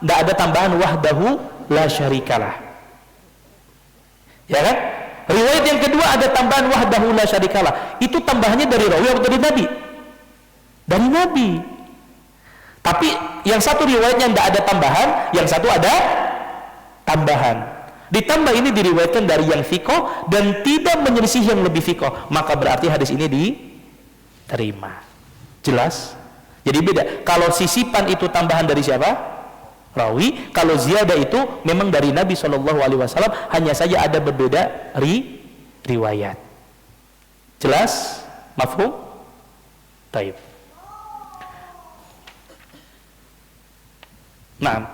tidak ada tambahan wahdahu la syarikalah. Ya kan? Riwayat yang kedua ada tambahan wahdahu la syarikalah. Itu tambahannya dari rawi atau dari Nabi? Dari Nabi. Tapi yang satu riwayatnya tidak ada tambahan, yang satu ada tambahan. Ditambah ini diriwayatkan dari yang fiqh dan tidak menyelisih yang lebih fiqh, maka berarti hadis ini diterima. Jelas? Jadi beda. Kalau sisipan itu tambahan dari siapa? Rawi. Kalau ziyadah itu memang dari Nabi SAW, hanya saja ada berbeda riwayat. Jelas? Mafhum? Baik. Nah,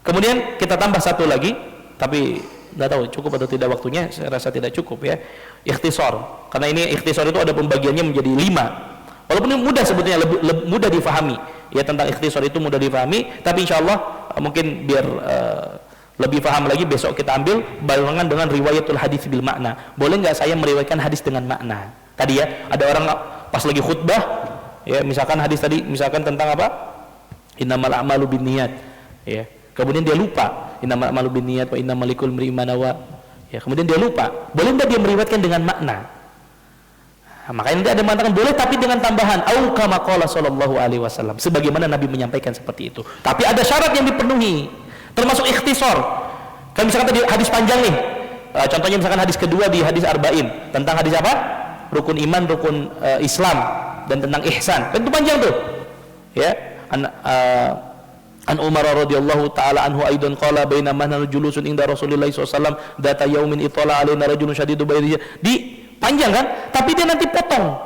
kemudian kita tambah satu lagi, tapi tidak tahu cukup atau tidak waktunya. Saya rasa tidak cukup ya. Ikhtisar, karena ini ikhtisar itu ada pembagiannya menjadi 5. Walaupun ini mudah sebetulnya, lebih mudah difahami. Ya, tentang ikhtisar itu mudah difahami, tapi insya Allah mungkin biar lebih paham lagi besok kita ambil barengan dengan riwayatul hadis bil makna. Boleh nggak saya meriwayatkan hadis dengan makna? Tadi ya, ada orang pas lagi khutbah, ya misalkan hadis tadi misalkan tentang apa? Innamal a'malu binniyat. Ya, kemudian dia lupa innamal a'malu binniyat wa innamal likulli imri'in ma nawa. Ya, kemudian dia lupa. Boleh nggak dia meriwayatkan dengan makna? Nah, makanya nanti ada mengatakan boleh, tapi dengan tambahan au kama qala sallallahu alaihi wasallam, sebagaimana Nabi menyampaikan seperti itu. Tapi ada syarat yang dipenuhi, termasuk ikhtisar. Kan misalkan tadi hadis panjang nih, contohnya misalkan hadis kedua di hadis arba'in tentang hadis apa? Rukun iman, rukun Islam, dan tentang ihsan. Kan itu panjang tuh. Ya, An Umar radhiyallahu taala anhu aidan qala bainama nahnu julusun inda Rasulillah sallallahu alaihi wasallam data yaumin itala alaina rajulun syadidu baydi. Di panjang kan? Tapi dia nanti potong,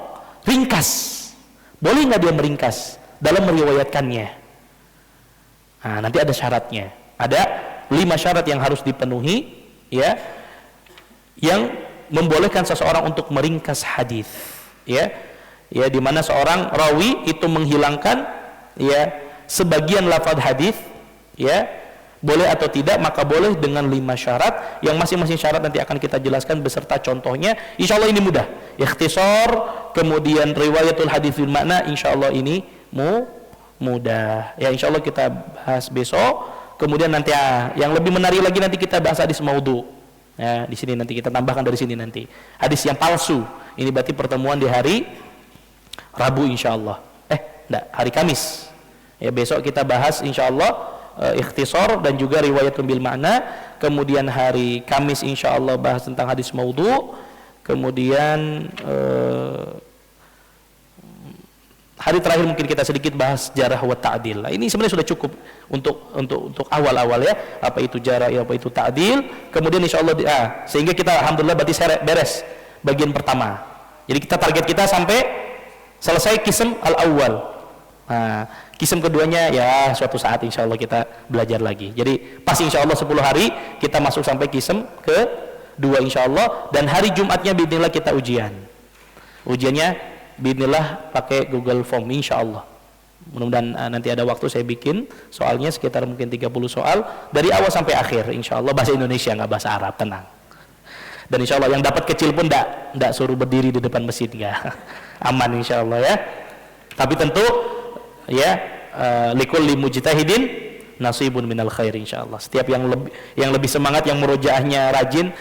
ringkas. Boleh nggak dia meringkas dalam meriwayatkannya? Nah, nanti ada syaratnya. Ada 5 syarat yang harus dipenuhi, ya, yang membolehkan seseorang untuk meringkas hadis, ya, ya, di mana seorang rawi itu menghilangkan, ya, sebagian lafaz hadis, ya, boleh atau tidak, maka boleh dengan 5 syarat yang masing-masing syarat nanti akan kita jelaskan beserta contohnya. Insya Allah ini mudah. Ikhtisar, kemudian riwayatul hadis bil makna, insya Allah ini mudah. Ya, insya Allah kita bahas besok. Kemudian nanti yang lebih menarik lagi nanti kita bahas hadis maudhu. Ya, di sini nanti kita tambahkan dari sini nanti hadis yang palsu. Ini berarti pertemuan di hari Rabu insya Allah. Enggak, hari Kamis. Ya, besok kita bahas insya Allah ikhtisar dan juga riwayat bil makna. Kemudian hari Kamis insya Allah bahas tentang hadis maudhu. Kemudian hari terakhir mungkin kita sedikit bahas jarah wa ta'dil. Ini sebenarnya sudah cukup untuk awal-awal ya. Apa itu jarah, apa itu ta'dil. Kemudian insya Allah sehingga kita alhamdulillah berarti beres bagian pertama. Jadi kita target kita sampai selesai qism al-awwal. Nah, qism keduanya ya suatu saat insya Allah kita belajar lagi. Jadi pas insya Allah 10 hari kita masuk sampai qism kedua insya Allah. Dan hari Jumatnya biidznillah kita ujian. Ujiannya biidznillah pakai Google Form insya Allah. Mudah-mudahan nanti ada waktu saya bikin soalnya sekitar mungkin 30 soal dari awal sampai akhir insya Allah bahasa Indonesia, nggak bahasa Arab, tenang. Dan insya Allah yang dapat kecil pun nggak suruh berdiri di depan mesin, nggak. Aman insya Allah ya. Tapi tentu ya likulli mujtahidin nasibun minal khair insya Allah. Setiap yang lebih semangat, yang murojaahnya rajin,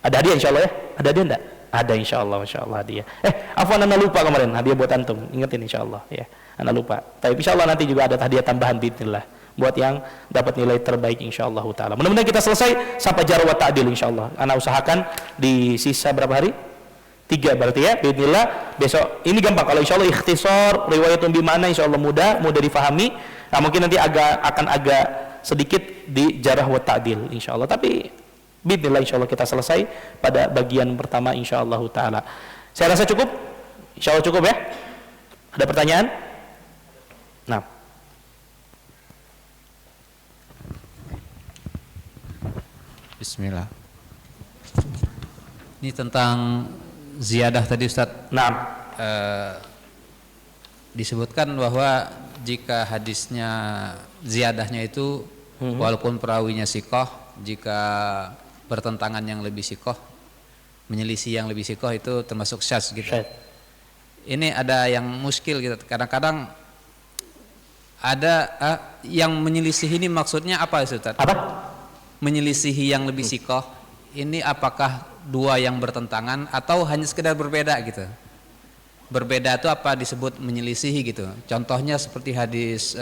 ada hadiah insya Allah ya. Ada hadiah enggak? Ada insya Allah, masya Allah hadiah. Afwan, anda lupa kemarin hadiah buat antum, ingetin insya Allah ya. Anda lupa. Tapi insya Allah nanti juga ada hadiah tambahan biidznillah buat yang dapat nilai terbaik insya Allah taala. Mudah-mudahan kita selesai sampai jarah wa ta'dil insya Allah. Anda usahakan di sisa berapa hari? 3 berarti ya, biidznillah. Besok ini gampang, kalau insya Allah ikhtisar, riwayatun bi mana insya Allah mudah difahami. Nah, mungkin nanti akan agak sedikit di jarah wa ta'dil insya Allah. Tapi biidznillah insya Allah kita selesai pada bagian pertama insya Allah taala. Saya rasa cukup. Insya Allah cukup ya. Ada pertanyaan? Nah. Bismillah. Ini tentang ziyadah tadi Ustaz. Naam. Disebutkan bahwa jika hadisnya ziyadahnya itu walaupun perawinya sikoh, jika bertentangan yang lebih sikoh, menyelisih yang lebih sikoh itu termasuk syadz gitu. Syadz. Ini ada yang muskil gitu. Kadang-kadang ada yang menyelisih ini maksudnya apa Ustaz? Apa? Menyelisihi yang lebih sikoh ini apakah dua yang bertentangan atau hanya sekedar berbeda gitu? Berbeda itu apa disebut menyelisihi gitu? Contohnya seperti hadis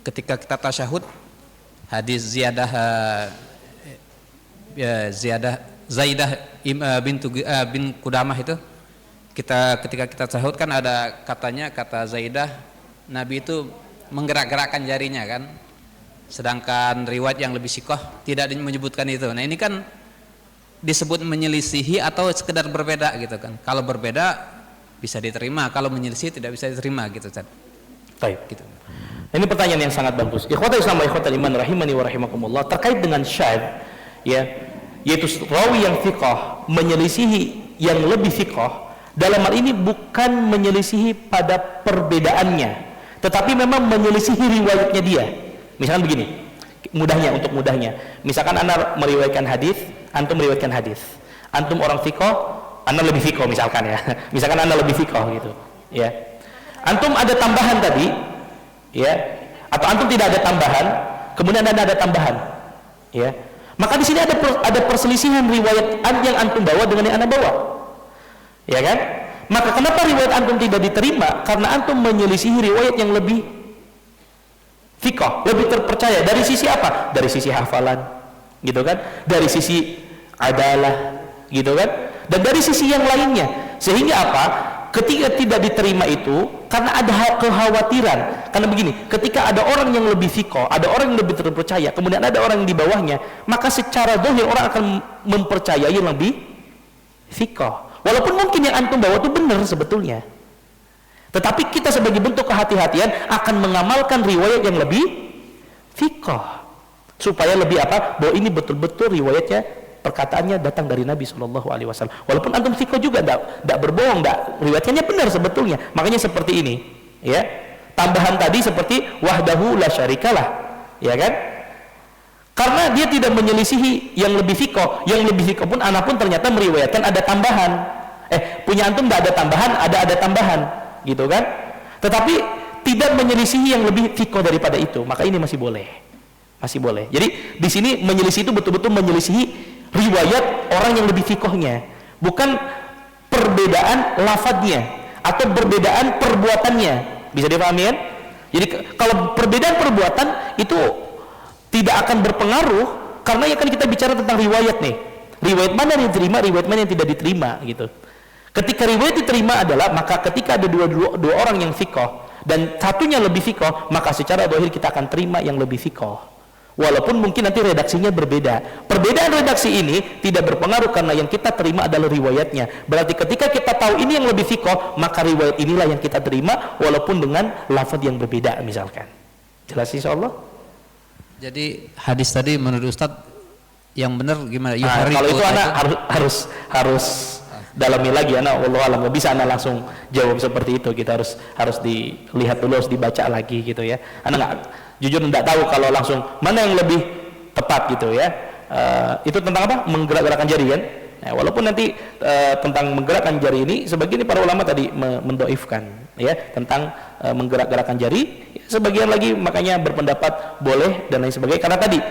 ketika kita tasyahud, hadis ziyadah Zaidah bin Qudamah itu, ketika kita tasyahud kan ada kata Zaidah, Nabi itu menggerak-gerakkan jarinya kan, sedangkan riwayat yang lebih sikoh tidak menyebutkan itu. Nah ini kan disebut menyelisihi atau sekedar berbeda gitu kan? Kalau berbeda bisa diterima, kalau menyelisih tidak bisa diterima gitu kan? Baik. Gitu. Ini pertanyaan yang sangat bagus. Ikhwatul Islam wa ikhwatul iman rahimani wa rahimakumullah, terkait dengan syadz, ya, yaitu rawi yang thiqah menyelisihi yang lebih thiqah. Dalam hal ini bukan menyelisihi pada perbedaannya, tetapi memang menyelisihi riwayatnya dia. Misalkan begini, untuk mudahnya, misalkan Anda meriwayatkan hadis, antum meriwayatkan hadis, antum orang thiqah, Anda lebih thiqah misalkan ya, misalkan Anda lebih thiqah gitu, ya. Antum ada tambahan tadi, ya, atau antum tidak ada tambahan, kemudian Anda ada tambahan, ya. Maka di sini ada perselisihan riwayat yang antum bawa dengan yang Anda bawa, ya kan? Maka kenapa riwayat antum tidak diterima? Karena antum menyelisihi riwayat yang lebih thiqah, lebih terpercaya. Dari sisi apa? Dari sisi hafalan, gitu kan? Dari sisi adalah, gitu kan? Dan dari sisi yang lainnya. Sehingga apa? Ketika tidak diterima itu karena ada kekhawatiran. Karena begini, ketika ada orang yang lebih thiqah, ada orang yang lebih terpercaya, kemudian ada orang yang di bawahnya, maka secara zahir orang akan mempercayai yang lebih thiqah. Walaupun mungkin yang antum bawa itu benar sebetulnya, tetapi kita sebagai bentuk kehati-hatian akan mengamalkan riwayat yang lebih thiqah, supaya lebih apa? Bahwa ini betul-betul riwayatnya, perkataannya datang dari Nabi SAW. Walaupun antum thiqah juga, tidak berbohong, riwayatnya benar sebetulnya. Makanya seperti ini, ya. Tambahan tadi seperti wahdahu la syarikalah, ya kan? Karena dia tidak menyelisihi yang lebih thiqah. Yang lebih thiqah pun anak pun ternyata meriwayatkan ada tambahan. Punya antum tidak ada tambahan, ada tambahan, gitu kan? Tetapi tidak menyelisihi yang lebih thiqah daripada itu, maka ini masih boleh. Masih boleh. Jadi di sini menyelisih itu betul-betul menyelisihi riwayat orang yang lebih thiqahnya, bukan perbedaan lafadznya atau perbedaan perbuatannya. Bisa dipahami kan? Jadi kalau perbedaan perbuatan itu tidak akan berpengaruh, karena ya kan kita bicara tentang riwayat nih. Riwayat mana yang diterima, riwayat mana yang tidak diterima gitu. Ketika riwayat diterima adalah maka ketika ada dua orang yang thiqah dan satunya lebih thiqah, maka secara zahir kita akan terima yang lebih thiqah. Walaupun mungkin nanti redaksinya berbeda. Perbedaan redaksi ini tidak berpengaruh karena yang kita terima adalah riwayatnya. Berarti ketika kita tahu ini yang lebih thiqah, maka riwayat inilah yang kita terima walaupun dengan lafaz yang berbeda misalkan. Jelas insyaallah? Jadi hadis tadi menurut Ustadz yang benar gimana? Kalau itu anak harus dalami lagi, anak wallahu alam, nggak bisa anak langsung jawab seperti itu. Kita harus dilihat dulu, harus dibaca lagi gitu ya. Anak jujur tidak tahu kalau langsung mana yang lebih tepat gitu ya. Itu tentang apa? Menggerak-gerakkan jari kan? Nah, walaupun nanti tentang menggerakkan jari ini sebagian para ulama tadi mendoifkan ya tentang menggerak-gerakkan jari, sebagian lagi makanya berpendapat boleh dan lain sebagainya karena tadi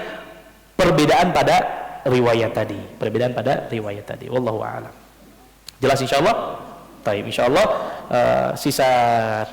perbedaan pada riwayat tadi. Wallahu a'lam. Jelas insyaallah? Baik, insyaallah sisa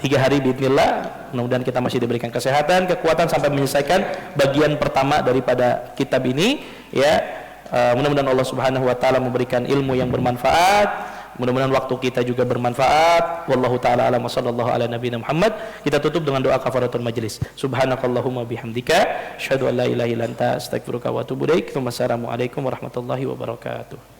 3 hari biidznillah, mudah-mudahan kita masih diberikan kesehatan, kekuatan sampai menyelesaikan bagian pertama daripada kitab ini ya. Mudah-mudahan Allah Subhanahu wa taala memberikan ilmu yang bermanfaat. Mudah-mudahan waktu kita juga bermanfaat. Wallahu taala a'lam wa sallallahu ala nabiyina Muhammad. Kita tutup dengan doa kafaratul majlis. Subhanakallahumma bihamdika asyhadu an la ilaha illa anta astaghfiruka wa atubu ilaik. Wassalamualaikum warahmatullahi wabarakatuh.